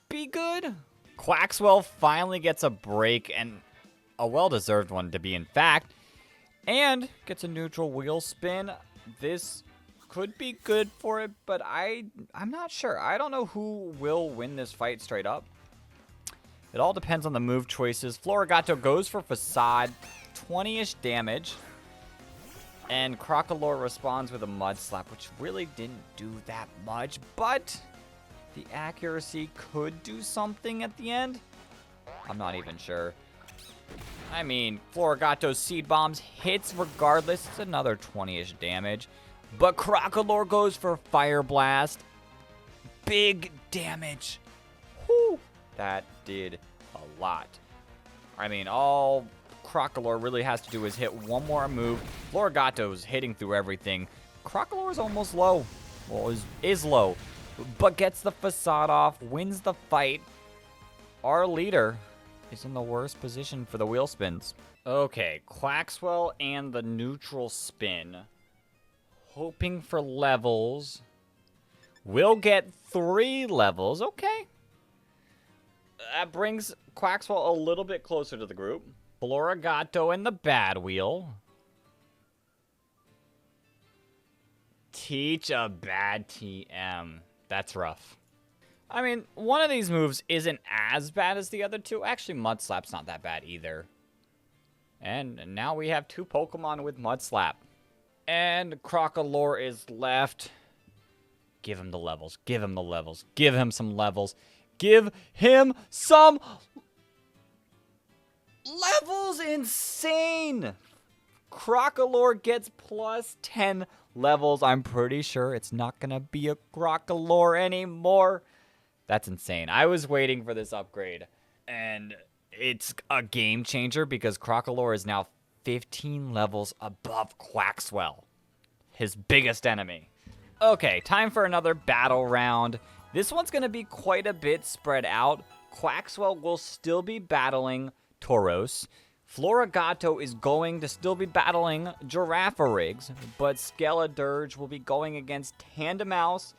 be good. Quaxwell finally gets a break, and a well-deserved one to be, in fact. And gets a neutral wheel spin. This could be good for it, but I'm not sure. I don't know who will win this fight straight up. It all depends on the move choices. Florigato goes for Facade, 20-ish damage. And Crocolore responds with a Mud Slap, which really didn't do that much, but the accuracy could do something at the end. I'm not even sure. I mean, Florigato's Seed Bombs hits regardless. It's another 20-ish damage. But Crocolore goes for Fire Blast. Big damage. Whew. That did a lot. I mean, all Crocolore really has to do is hit one more move. Florigato's hitting through everything. Crocolore's almost low. Well, is low. But gets the Facade off, wins the fight. Our leader is in the worst position for the wheel spins. Okay, Quaxwell and the neutral spin. Hoping for levels. We'll get 3 levels. Okay. That brings Quaxwell a little bit closer to the group. Florigato and the bad wheel. Teach a bad TM. That's rough. I mean, one of these moves isn't as bad as the other two. Actually, Mud Slap's not that bad either. And now we have 2 Pokemon with Mud Slap. And Crocolore is left. Give him the levels. Give him the levels. Give him some levels. Give him some levels. Insane. Crocolore gets plus 10 levels. I'm pretty sure it's not going to be a Crocolore anymore. That's insane. I was waiting for this upgrade. And it's a game changer because Crocolore is now 15 levels above Quaxwell, his biggest enemy. Okay, time for another battle round. This one's going to be quite a bit spread out. Quaxwell will still be battling Tauros. Florigato is going to still be battling Giraffarigs, but Skeledirge will be going against Tandemouse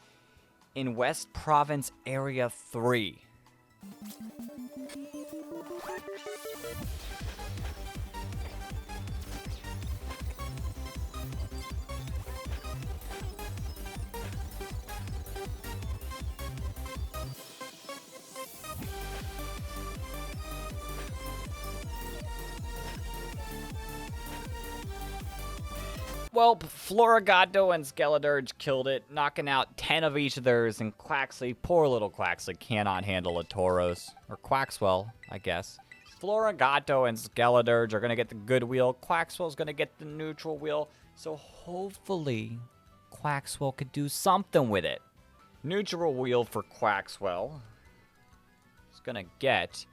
in West Province Area 3. Well, Florigato and Skeledirge killed it, knocking out 10 of each of theirs, and Quaxley, poor little Quaxley, cannot handle a Tauros. Or Quaxwell, I guess. Florigato and Skeledirge are going to get the good wheel. Quaxwell's going to get the neutral wheel. So hopefully, Quaxwell could do something with it. Neutral wheel for Quaxwell. He's going to get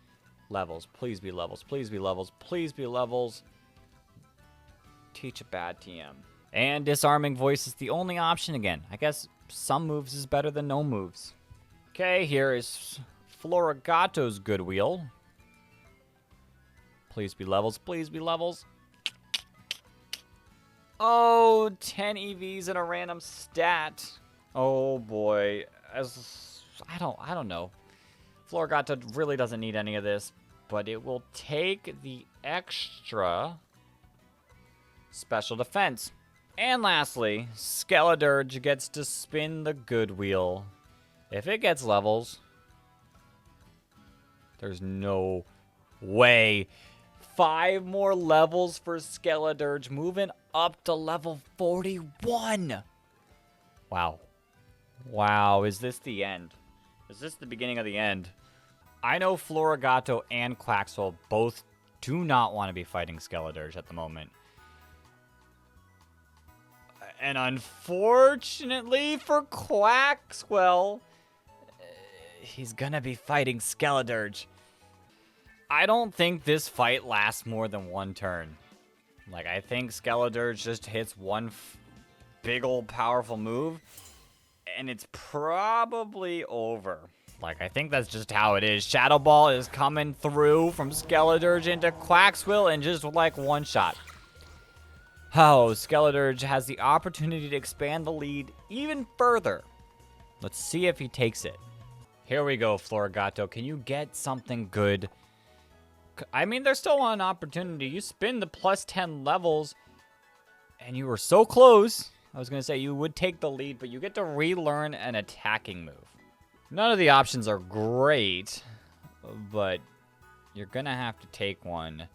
levels. Please be levels. Please be levels. Please be levels. Teach a bad TM. And Disarming Voice is the only option again. I guess some moves is better than no moves. Okay, here is Florigato's good wheel. Please be levels. Please be levels. Oh, 10 EVs and a random stat. Oh boy. I don't know. Florigato really doesn't need any of this, but it will take the extra special defense. And lastly, Skeledirge gets to spin the good wheel. If it gets levels, there's no way. 5 more levels for Skeledirge, moving up to level 41. Wow. Wow, is this the end? Is this the beginning of the end? I know Florigato and Quaxwell both do not want to be fighting Skeledirge at the moment. And unfortunately for Quaxwell, he's gonna be fighting Skeledirge. I don't think this fight lasts more than one turn. Like, I think Skeledirge just hits one big old powerful move, and it's probably over. Like, I think that's just how it is. Shadow Ball is coming through from Skeledirge into Quaxwell and just like one shot. Oh, Skeledirge has the opportunity to expand the lead even further. Let's see if he takes it. Here we go, Florigato. Can you get something good? I mean, there's still an opportunity. You spin the plus 10 levels, and you were so close. I was going to say you would take the lead, but you get to relearn an attacking move. None of the options are great, but you're going to have to take one.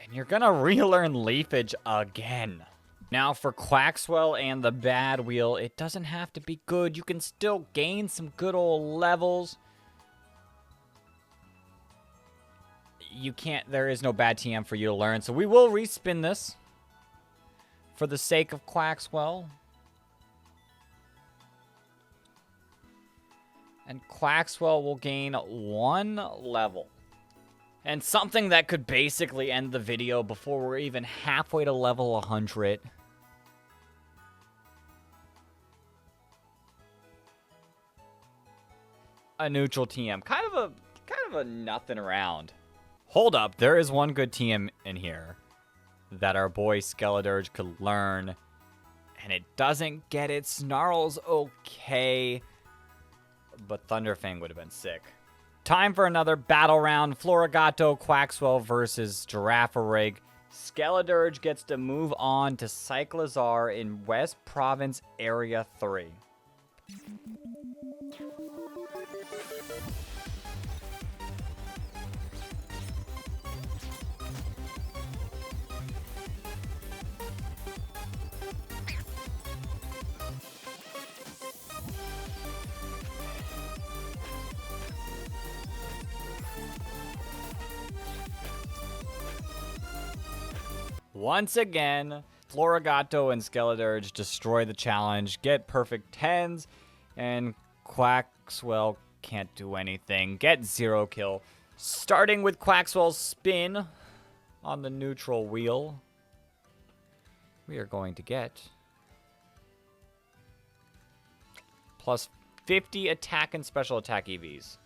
And you're going to relearn Leafage again. Now for Quaxwell and the Bad Wheel, it doesn't have to be good. You can still gain some good old levels. You can't, there is no bad TM for you to learn. So we will respin this for the sake of Quaxwell. And Quaxwell will gain 1 level. And something that could basically end the video before we're even halfway to level 100. A neutral TM. Kind of a nothing around. Hold up, there is one good TM in here that our boy Skeledirge could learn, and it doesn't get it. Snarl's okay, but Thunderfang would have been sick. Time for another battle round. Florigato, Quaxwell versus Girafarig. Skeledirge gets to move on to Cyclizar in West Province Area 3. Once again, Florigato and Skeledirge destroy the challenge, get perfect 10s, and Quaxwell can't do anything. Get 0 kill. Starting with Quaxwell's spin on the neutral wheel, we are going to get plus 50 attack and special attack EVs.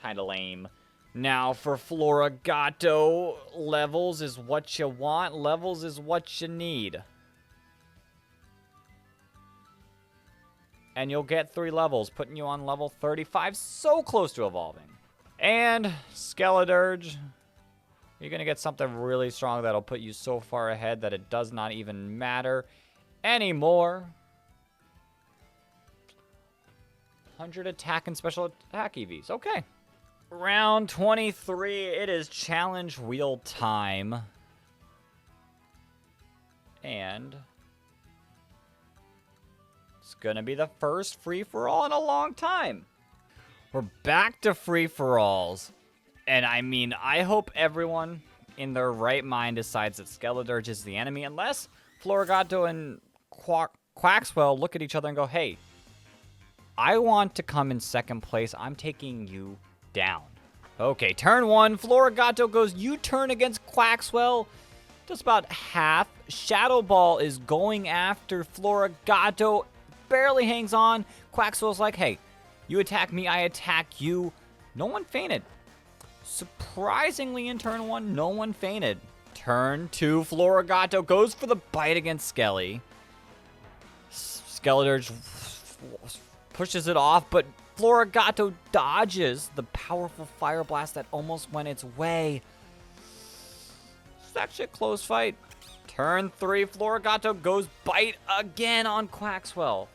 Kinda lame. Now for Florigato, levels is what you want, levels is what you need. And you'll get 3 levels, putting you on level 35, so close to evolving. And Skeledirge, you're going to get something really strong that'll put you so far ahead that it does not even matter anymore. 100 attack and special attack EVs, okay. Round 23, it is challenge wheel time. And it's gonna be the first free-for-all in a long time. We're back to free-for-alls. And I mean, I hope everyone in their right mind decides that Skeledirge is the enemy, unless Florigato and Quaxwell look at each other and go, hey, I want to come in second place. I'm taking you down. Okay, turn 1. Florigato goes U-turn against Quaxwell. Just about half. Shadow Ball is going after Florigato. Barely hangs on. Quaxwell's like, hey, you attack me, I attack you. No one fainted. Surprisingly in turn 1, no one fainted. Turn 2, Florigato goes for the bite against Skelly. Skeledirge pushes it off, but Florigato dodges the powerful Fire Blast that almost went its way. It's actually a close fight. Turn 3, Florigato goes bite again on Quaxwell.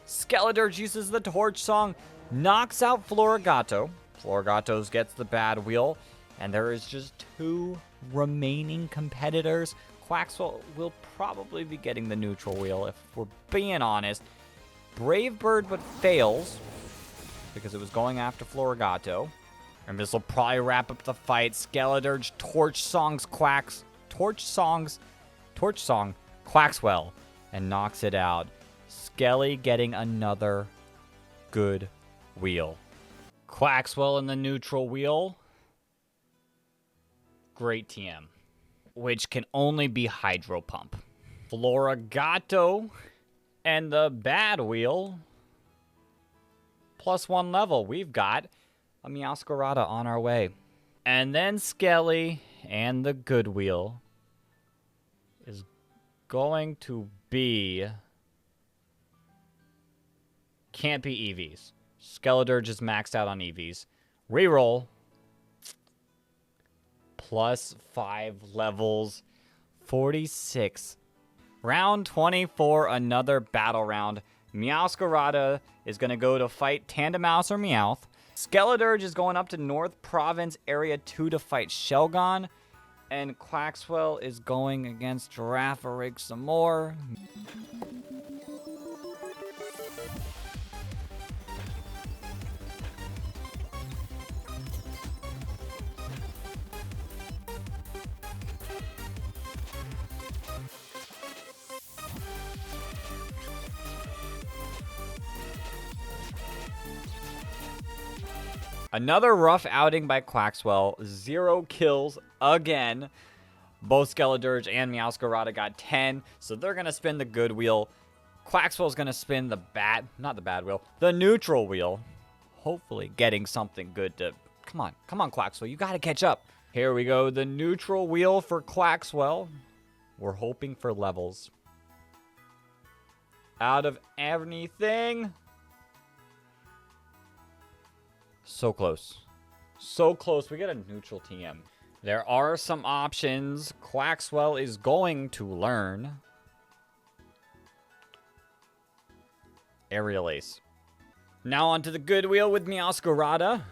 Skeledirge uses the Torch Song, knocks out Florigato. Florigato gets the Bad Wheel, and there is just 2 remaining competitors. Quaxwell will probably be getting the neutral wheel, if we're being honest. Brave Bird, but fails, because it was going after Florigato. And this will probably wrap up the fight. Skeledirge Torch Song Quaxwell and knocks it out. Skelly getting another good wheel. Quaxwell in the neutral wheel. great TM, which can only be Hydro Pump. Florigato and the Bad Wheel. +1 level. We've got a Meowscarada on our way. And then Skelly and the Good Wheel is going to be... Can't be EVs. Skeledirge is maxed out on EVs. Reroll. +5 levels. 46. Round 24, another battle round. Meowscarada is going to go to fight Tandemouse or Meowth. Skeledirge is going up to North Province Area 2 to fight Shelgon. And Quaxwell is going against Girafarig some more. Another rough outing by Quaxwell. 0 kills again. Both Skeledirge and Meowscarada got 10, so they're going to spin the good wheel. Quaxwell's going to spin the the neutral wheel. Hopefully getting something good to... Come on, Quaxwell. You got to catch up. Here we go. The neutral wheel for Quaxwell. We're hoping for levels. Out of anything... So close. So close. We get a neutral TM. There are some options. Quaxwell is going to learn. Aerial Ace. Now onto the good wheel with Meowscarada.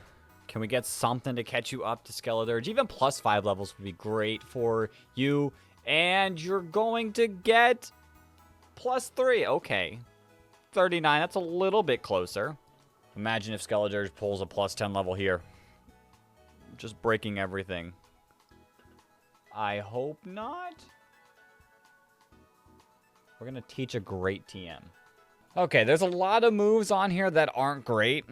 Can we get something to catch you up to Skeledirge? Even +5 levels would be great for you. And you're going to get +3. Okay. 39. That's a little bit closer. Imagine if Skeledirge pulls a +10 level here. Just breaking everything. I hope not. We're going to teach a great TM. Okay, there's a lot of moves on here that aren't great.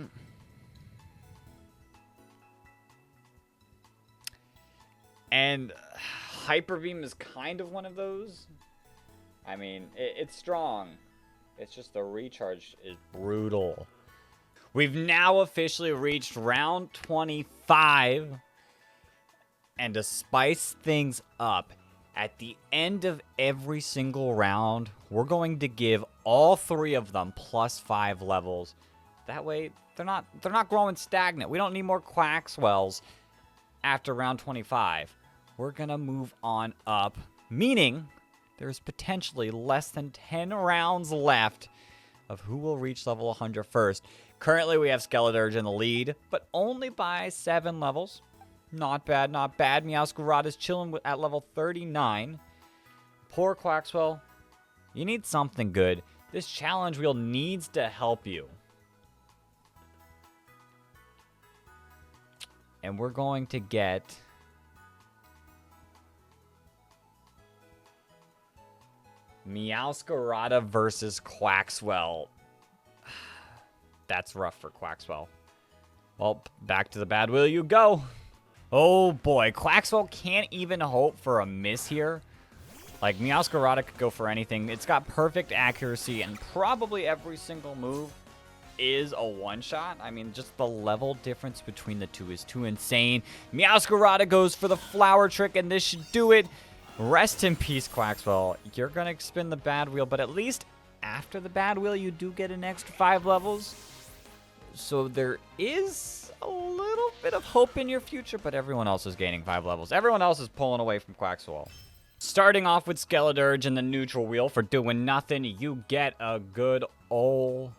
And Hyper Beam is kind of one of those. I mean, it's strong. It's just the recharge is brutal. We've now officially reached round 25. And to spice things up, at the end of every single round, we're going to give all 3 of them +5 levels. That way, they're not growing stagnant. We don't need more Quaxwells after round 25. We're going to move on up, meaning there's potentially less than 10 rounds left of who will reach level 100 first. Currently, we have Skeledirge in the lead, but only by 7 levels. Not bad, not bad. Meowscarada's chilling at level 39. Poor Quaxwell. You need something good. This challenge wheel needs to help you. And we're going to get... Meowscarada versus Quaxwell. That's rough for Quaxwell. Well, back to the bad wheel you go. Oh boy, Quaxwell can't even hope for a miss here. Like, Meowscarada could go for anything. It's got perfect accuracy, and probably every single move is a one-shot. I mean, just the level difference between the two is too insane. Meowscarada goes for the flower trick, and this should do it. Rest in peace, Quaxwell. You're going to spin the bad wheel, but at least after the bad wheel, you do get an extra 5 levels. So there is a little bit of hope in your future, but everyone else is gaining 5 levels. Everyone else is pulling away from Quaxwell. Starting off with Skeledirge in the neutral wheel for doing nothing, you get a good old...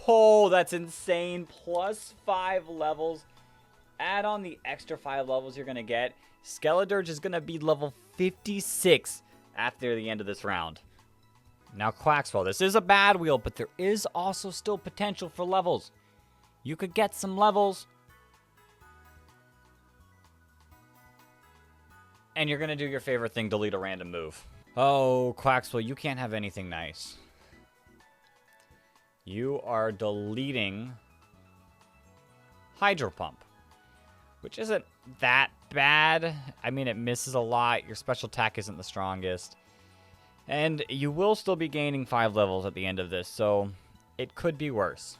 Oh, that's insane. +5 levels. Add on the extra 5 levels you're going to get. Skeledirge is going to be level 56 after the end of this round. Now, Quaxwell, this is a bad wheel, but there is also still potential for levels. You could get some levels. And you're going to do your favorite thing, delete a random move. Oh, Quaxwell, you can't have anything nice. You are deleting Hydro Pump. which isn't that bad. I mean, it misses a lot. Your special attack isn't the strongest. And you will still be gaining 5 levels at the end of this, so it could be worse.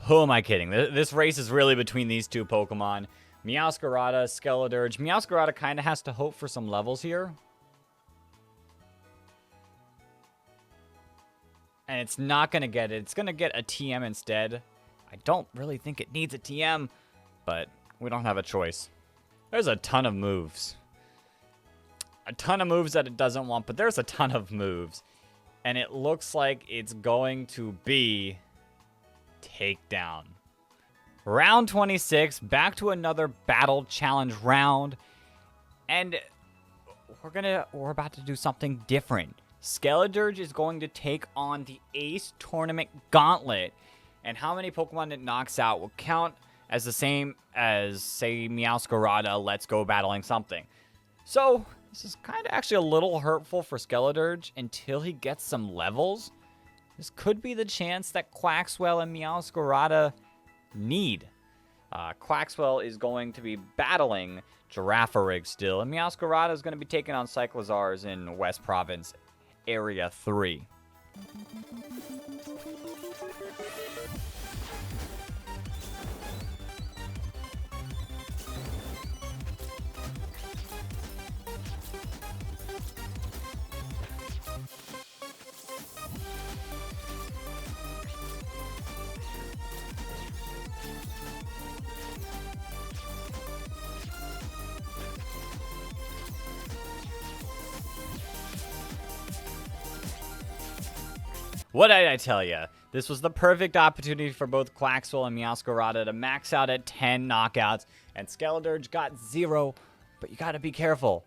Who am I kidding? This race is really between these two Pokemon. Meowscarada, Skeledirge. Meowscarada kind of has to hope for some levels here. And it's not going to get it. It's going to get a TM instead. I don't really think it needs a TM, but we don't have a choice. There's a ton of moves. A ton of moves that it doesn't want, but there's a ton of moves. And it looks like it's going to be Takedown. Round 26, back to another battle challenge round. And we're about to do something different. Skeledirge is going to take on the Ace Tournament Gauntlet. And how many Pokemon it knocks out will count as the same as, say, Meowscarada, Let's Go battling something. So, this is kind of actually a little hurtful for Skeledirge until he gets some levels. This could be the chance that Quaxwell and Meowscarada need. Quaxwell is going to be battling Girafarig still, and Meowscarada is going to be taking on Cyclozars in West Province, Area 3. What did I tell you? This was the perfect opportunity for both Quaxwell and Meowscarada to max out at 10 knockouts, and Skeledirge got 0, but you gotta be careful.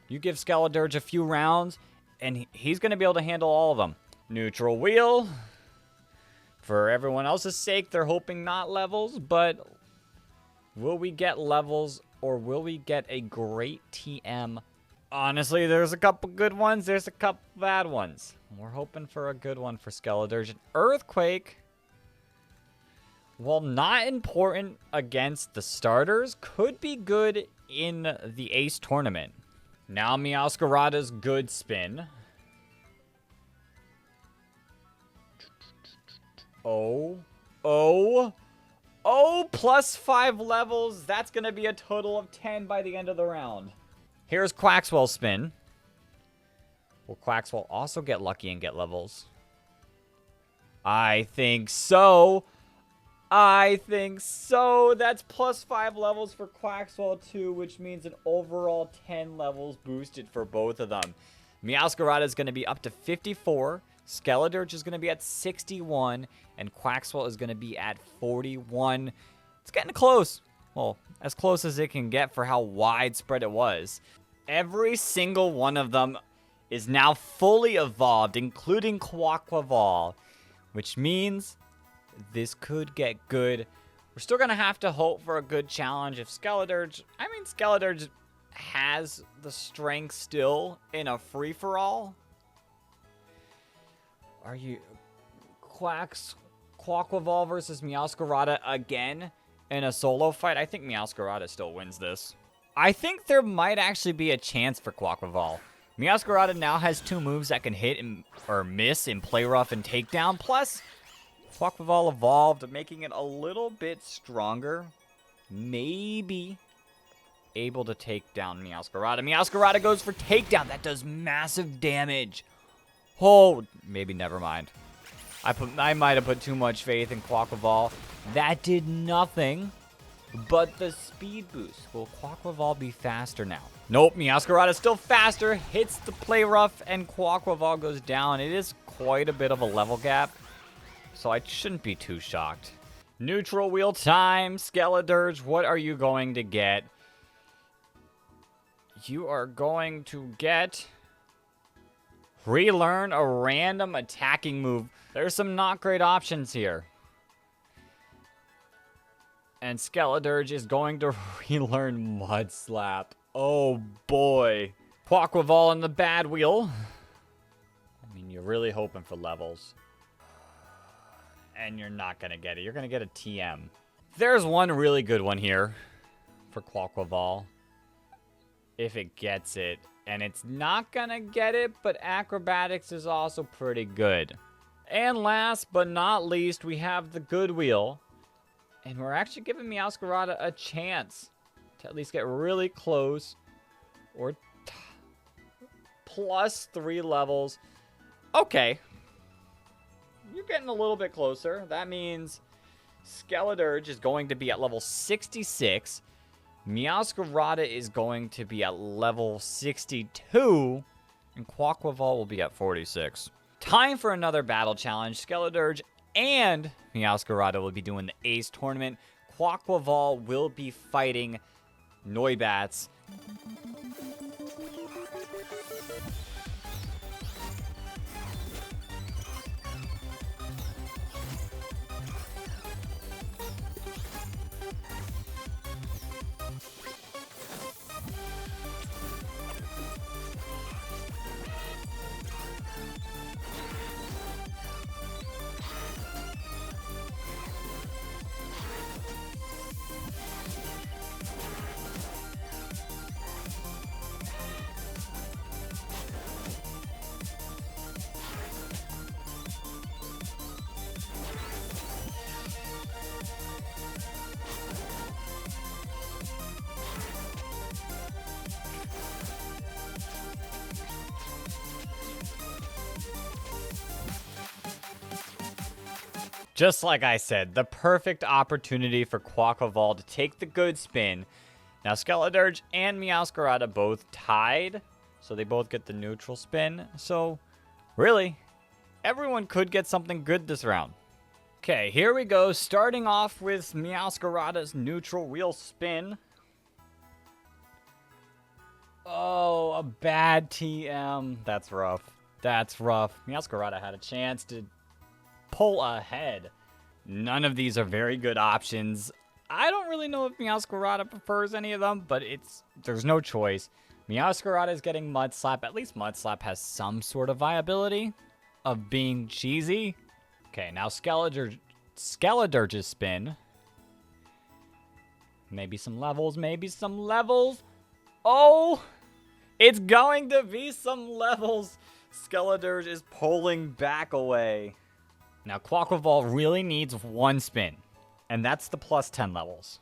You give Skeledirge a few rounds, and he's gonna be able to handle all of them. Neutral Wheel. For everyone else's sake, they're hoping not levels, but will we get levels, or will we get a great TM? Honestly, there's a couple good ones, there's a couple bad ones. We're hoping for a good one for Skeledirge. An Earthquake, while not important against the starters, could be good in the Ace Tournament. Now Meowscarada's good spin. Oh, plus 5 levels. That's going to be a total of 10 by the end of the round. Here's Quaxwell's spin. Will Quaxwell also get lucky and get levels? I think so. That's plus 5 levels for Quaxwell too, which means an overall 10 levels boosted for both of them. Meowscarada is going to be up to 54. Skeledirge is going to be at 61. And Quaxwell is going to be at 41. It's getting close. Well, as close as it can get for how widespread it was. Every single one of them is now fully evolved, including Quaquaval, which means this could get good. We're still going to have to hope for a good challenge if Skeledirge has the strength still in a free-for-all. Are you Quaquaval versus Meowscarada again in a solo fight? I think Meowscarada still wins this. I think there might actually be a chance for Quaquaval. Meowscarada now has 2 moves that can hit or miss in Play Rough and Takedown. Plus, Quaquaval evolved, making it a little bit stronger. Maybe able to take down Meowscarada. Meowscarada goes for Takedown. That does massive damage. Oh, maybe never mind. I might have put too much faith in Quaquaval. That did nothing but the speed boost. Will Quaquaval be faster now? Nope, Meowscarada is still faster. Hits the Play Rough and Quaquaval goes down. It is quite a bit of a level gap, so I shouldn't be too shocked. Neutral Wheel time. Skeledirge, what are you going to get? You are going to get relearn a random attacking move. There's some not great options here. And Skeledirge is going to relearn Mud Slap. Oh boy. Quaquaval in the bad wheel. I mean, you're really hoping for levels. And you're not going to get it. You're going to get a TM. There's one really good one here for Quaquaval. If it gets it. And it's not gonna get it, but acrobatics is also pretty good. And last but not least, we have the good wheel. And we're actually giving Meowscarada a chance to at least get really close. Or plus 3 levels. Okay. You're getting a little bit closer. That means Skeledirge is going to be at level 66. Meowscarada is going to be at level 62. And Quaquaval will be at 46. Time for another battle challenge. Skeledirge and Meowscarada will be doing the Ace Tournament. Quaquaval will be fighting Noibats. Just like I said, the perfect opportunity for Quaquaval to take the good spin. Now, Skeledirge and Meowscarada both tied, so they both get the neutral spin. So, really, everyone could get something good this round. Okay, here we go. Starting off with Meowscarada's neutral wheel spin. Oh, a bad TM. That's rough. That's rough. Meowscarada had a chance to pull ahead. None of these are very good options. I don't really know if Meowscarada prefers any of them, but there's no choice. Meowscarada is getting Mud Slap. At least Mud Slap has some sort of viability of being cheesy. Okay, now Skeledirge's spin. Maybe some levels, maybe some levels. Oh, it's going to be some levels. Skeledirge is pulling back away. Now, Quaquaval really needs one spin, and that's the plus 10 levels.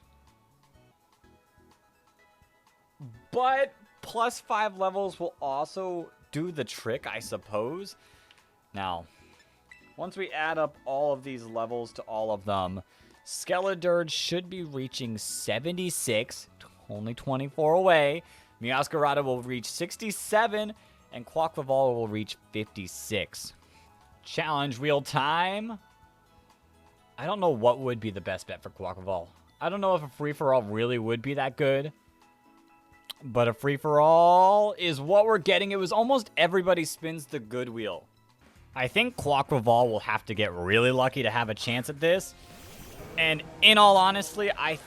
But plus 5 levels will also do the trick, I suppose. Now, once we add up all of these levels to all of them, Skeledirge should be reaching 76, only 24 away. Meowscarada will reach 67, and Quaquaval will reach 56. Challenge wheel time. I don't know what would be the best bet for Quaquaval. I don't know if a free-for-all really would be that good. But a free-for-all is what we're getting. It was almost everybody spins the good wheel. I think Quaquaval will have to get really lucky to have a chance at this. And in all honesty, I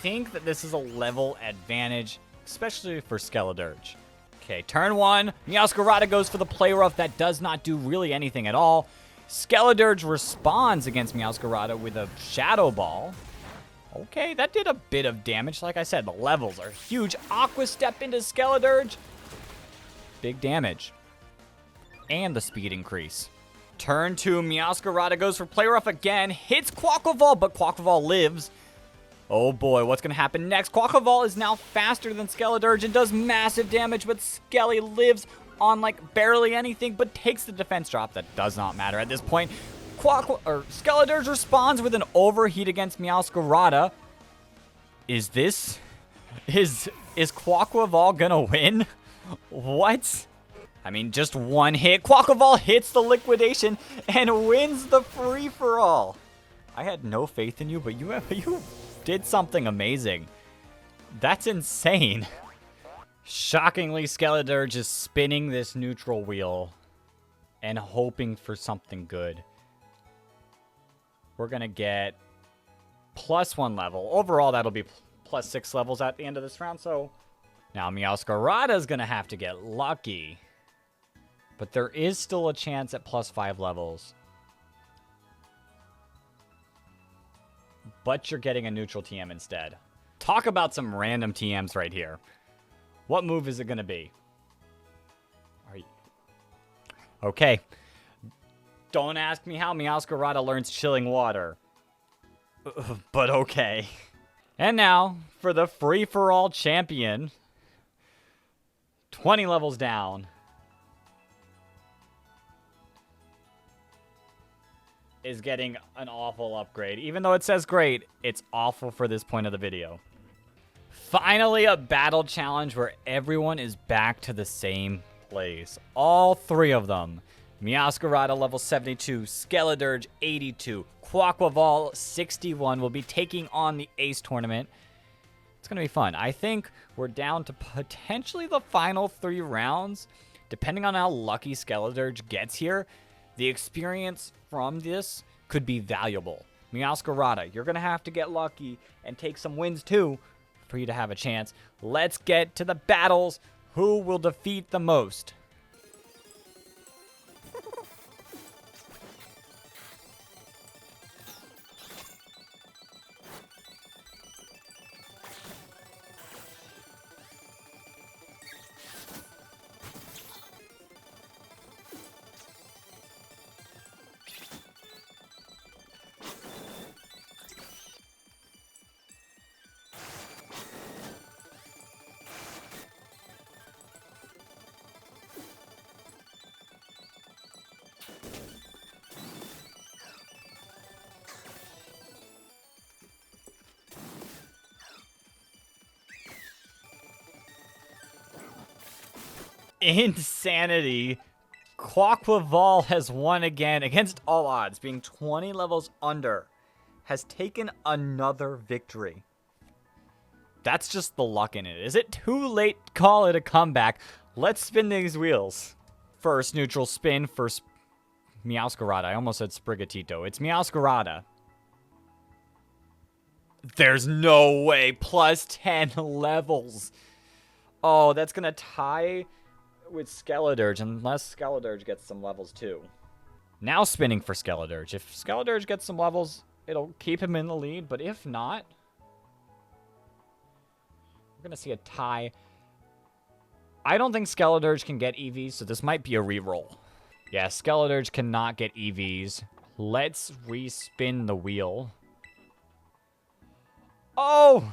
think that this is a level advantage, especially for Skeledirge. Okay, turn 1. Meowscarada goes for the play rough. That does not do really anything at all. Skeledirge responds against Meowscarada with a Shadow Ball. Okay, that did a bit of damage. Like I said, the levels are huge. Aqua Step into Skeledirge. Big damage. And the speed increase. Turn 2. Meowscarada goes for play rough again. Hits Quaquaval, but Quaquaval lives. Oh boy, what's going to happen next? Quaquaval is now faster than Skeledirge and does massive damage, but Skelly lives on like barely anything, but takes the defense drop. That does not matter at this point. Skeledirge responds with an overheat against Meowscarada. Is Quaquaval gonna win? What? I mean, just one hit. Quaquaval hits the liquidation and wins the free-for-all. I had no faith in you, but you did something amazing. That's insane. Shockingly, Skeledirge is spinning this neutral wheel and hoping for something good. We're going to get plus 1 level. Overall, that'll be plus 6 levels at the end of this round. So now Meowscarada is going to have to get lucky. But there is still a chance at plus 5 levels. But you're getting a neutral TM instead. Talk about some random TMs right here. What move is it going to be? Okay. Don't ask me how Meowscarada learns chilling water. But okay. And now, for the free-for-all champion. 20 levels down. Is getting an awful upgrade. Even though it says great, it's awful for this point of the video. Finally, a battle challenge where everyone is back to the same place. All three of them. Meowscarada level 72, Skeledirge 82, Quaquaval 61 will be taking on the Ace tournament. It's going to be fun. I think we're down to potentially the final 3 rounds. Depending on how lucky Skeledirge gets here, the experience from this could be valuable. Meowscarada, you're going to have to get lucky and take some wins too for you to have a chance. Let's get to the battles. Who will defeat the most? Insanity. Quaquaval has won again against all odds, being 20 levels under, has taken another victory. That's just the luck in it. Is it too late to call it a comeback? Let's spin these wheels. First neutral spin for Meowscarada. I almost said Sprigatito. It's Meowscarada. There's no way. Plus 10 levels. Oh, that's going to tie with Skeledirge, unless Skeledirge gets some levels too. Now spinning for Skeledirge. If Skeledirge gets some levels, it'll keep him in the lead, but if not, we're going to see a tie. I don't think Skeledirge can get EVs, so this might be a reroll. Yeah, Skeledirge cannot get EVs. Let's respin the wheel. Oh!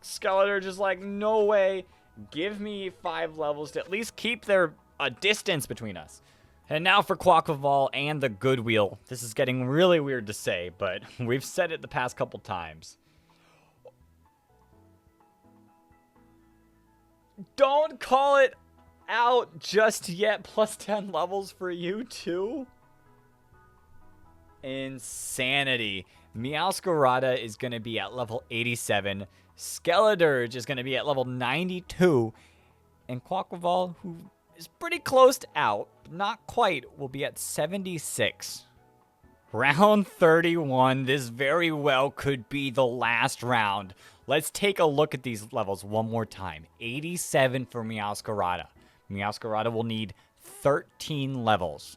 Skeledirge is like, no way. Give me 5 levels to at least keep a distance between us. And now for Quaquaval and the good wheel. This is getting really weird to say, but we've said it the past couple times. Don't call it out just yet. Plus 10 levels for you too? Insanity. Meowscarada is going to be at level 87. Skeledirge is going to be at level 92. And Quaquaval, who is pretty close to out, but not quite, will be at 76. Round 31. This very well could be the last round. Let's take a look at these levels one more time. 87 for Meowscarada. Meowscarada will need 13 levels.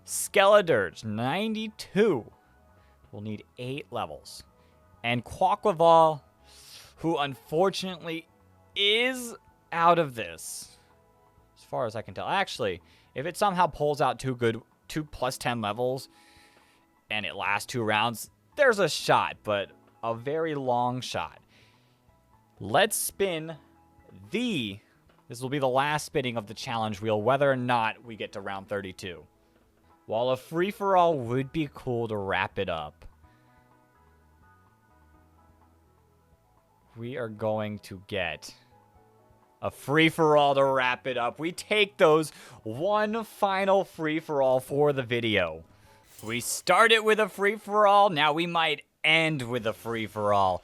Skeledirge, 92, will need 8 levels. And Quaquaval, who unfortunately is out of this, as far as I can tell. Actually, if it somehow pulls out 2 plus 10 levels, and it lasts 2 rounds, there's a shot, but a very long shot. Let's spin this will be the last spinning of the challenge wheel, whether or not we get to round 32. While a free-for-all would be cool to wrap it up, we are going to get a free-for-all to wrap it up. We take those one final free-for-all for the video. We started with a free-for-all, now we might end with a free-for-all.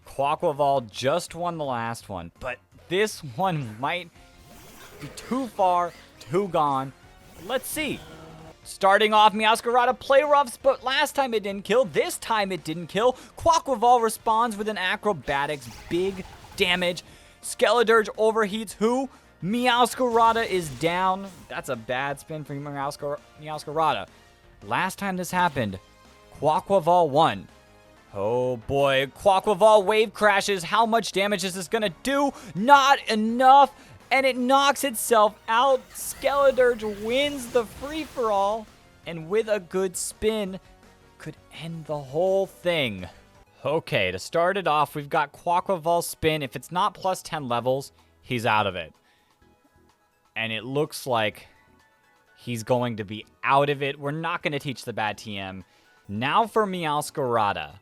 Quaquaval just won the last one, but this one might be too far, too gone. Let's see. Starting off, Meowscarada play roughs, but last time it didn't kill. This time it didn't kill. Quaquaval responds with an acrobatics. Big damage. Skeledirge overheats who? Meowscarada is down. That's a bad spin for Meowscarada. Last time this happened, Quaquaval won. Oh boy, Quaquaval wave crashes. How much damage is this gonna do? Not enough, and it knocks itself out. Skeledirge wins the free-for-all, and with a good spin, could end the whole thing. Okay, to start it off, we've got Quaquaval spin. If it's not plus 10 levels, he's out of it. And it looks like he's going to be out of it. We're not going to teach the bad TM. Now for Meowscarada.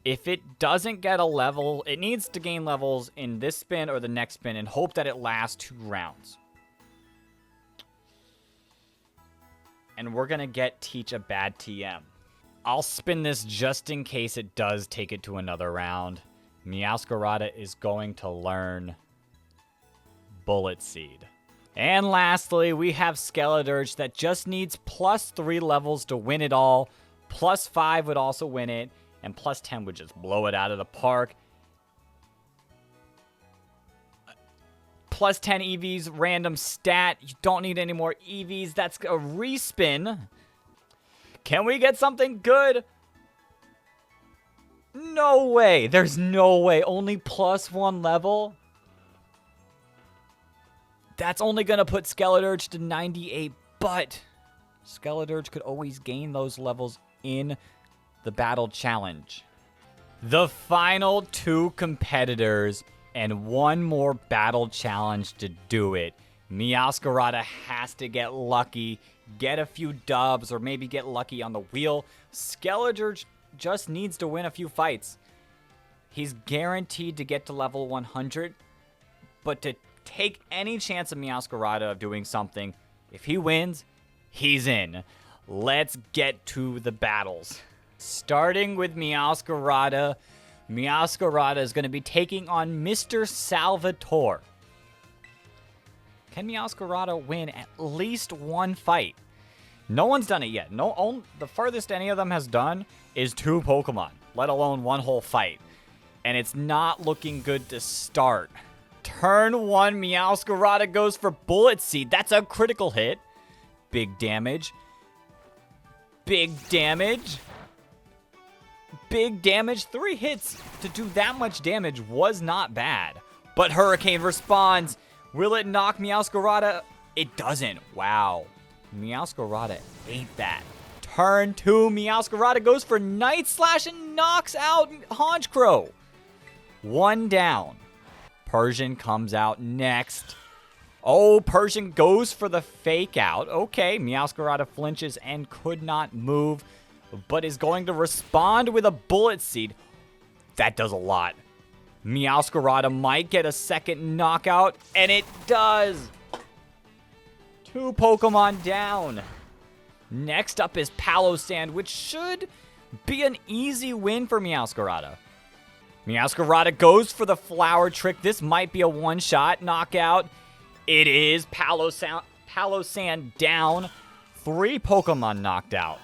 If it doesn't get a level, it needs to gain levels in this spin or the next spin and hope that it lasts 2 rounds. And we're going to teach a bad TM. I'll spin this just in case it does take it to another round. Meowscarada is going to learn Bullet Seed. And lastly, we have Skeledirge that just needs plus 3 levels to win it all. Plus 5 would also win it. And plus 10 would just blow it out of the park. Plus 10 EVs, random stat. You don't need any more EVs. That's a respin. Can we get something good? No way. There's no way. Only plus 1 level? That's only going to put Skeledirge to 98, but Skeledirge could always gain those levels in the battle challenge. The final 2 competitors and 1 more battle challenge to do it. Meowscarada has to get lucky, get a few dubs, or maybe get lucky on the wheel. Skeledirge just needs to win a few fights. He's guaranteed to get to level 100, but to take any chance of Meowscarada of doing something, if he wins, he's in. Let's get to the battles. Starting with Meowscarada. Meowscarada is going to be taking on Mr. Salvatore. Can Meowscarada win at least 1 fight? No one's done it yet. The farthest any of them has done is 2 Pokemon, let alone 1 whole fight. And it's not looking good to start. Turn 1, Meowscarada goes for Bullet Seed. That's a critical hit. Big damage. Big damage. Big damage. 3 hits to do that much damage was not bad. But Hurricane responds. Will it knock Meowscarada? It doesn't. Wow. Meowscarada ate that. Turn 2, Meowscarada goes for Night Slash and knocks out Honchkrow. 1 down. Persian comes out next. Oh, Persian goes for the fake out. Okay, Meowscarada flinches and could not move, but is going to respond with a Bullet Seed. That does a lot. Meowscarada might get a second knockout, and it does. 2 Pokemon down. Next up is Palossand, which should be an easy win for Meowscarada. Meowscarada goes for the Flower Trick. This might be a one-shot knockout. It is. Palossand down. 3 Pokemon knocked out.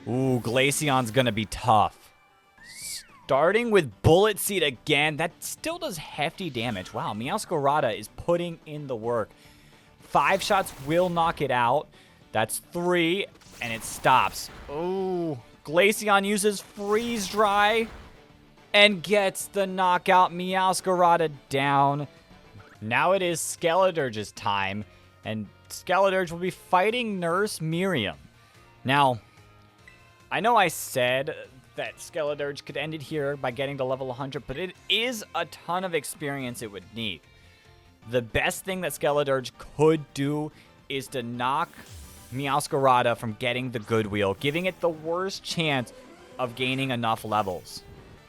Ooh, Glaceon's gonna be tough. Starting with Bullet Seed again. That still does hefty damage. Wow, Meowscarada is putting in the work. 5 shots will knock it out. That's 3, and it stops. Ooh, Glaceon uses Freeze Dry and gets the knockout. Meowscarada down. Now it is Skeledirge's time, and Skeledirge will be fighting Nurse Miriam. Now, I know I said that Skeledirge could end it here by getting to level 100, but it is a ton of experience it would need. The best thing that Skeledirge could do is to knock Meowscarada from getting the good wheel, giving it the worst chance of gaining enough levels.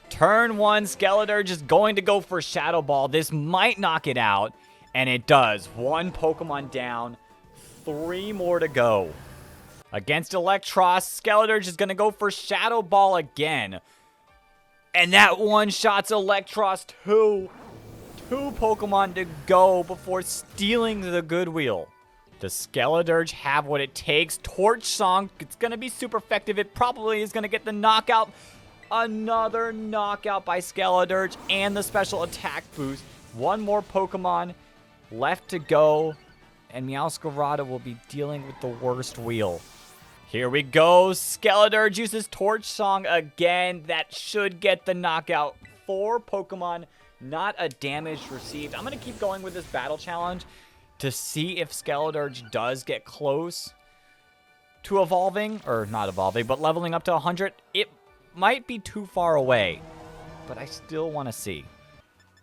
Turn 1, Skeledirge is going to go for Shadow Ball. This might knock it out, and it does. 1 Pokemon down, 3 more to go. Against Electros, Skeledirge is going to go for Shadow Ball again. And that one-shots Electros too. 2 Pokemon to go before stealing the good wheel. Does Skeledirge have what it takes? Torch Song, it's going to be super effective. It probably is going to get the knockout. Another knockout by Skeledirge and the special attack boost. 1 more Pokemon left to go, and Meowscarada will be dealing with the worst wheel. Here we go. Skeledirge uses Torch Song again. That should get the knockout. 4 Pokemon, not a damage received. I'm going to keep going with this battle challenge to see if Skeledirge does get close to evolving, or not evolving, but leveling up to 100. It might be too far away, but I still want to see.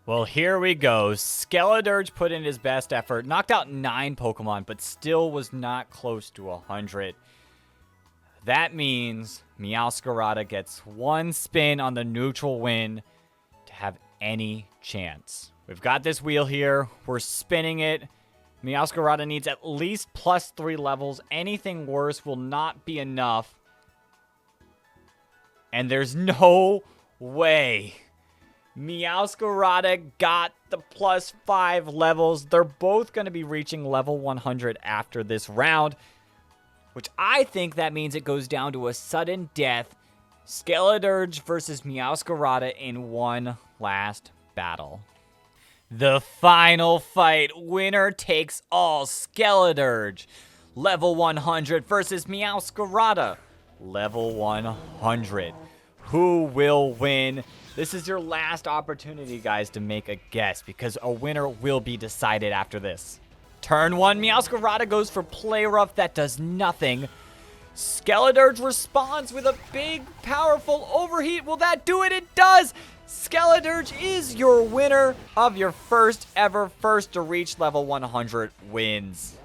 Well, here we go. Skeledirge put in his best effort, knocked out 9 Pokemon, but still was not close to 100. That means Meowscarada gets 1 spin on the neutral win to have any chance. We've got this wheel here. We're spinning it. Meowscarada needs at least +3 levels. Anything worse will not be enough. And there's no way. Meowscarada got the +5 levels. They're both going to be reaching level 100 after this round, which I think that means it goes down to a sudden death. Skeledirge versus Meowscarada in one last battle. The final fight, winner takes all. Skeledirge, level 100 versus Meowscarada, level 100. Who will win? This is your last opportunity, guys, to make a guess, because a winner will be decided after this. Turn 1, Meowscarada goes for Play Rough. That does nothing. Skeledirge responds with a big, powerful overheat. Will that do it? It does! Skeledirge is your winner of your first to reach level 100 wins.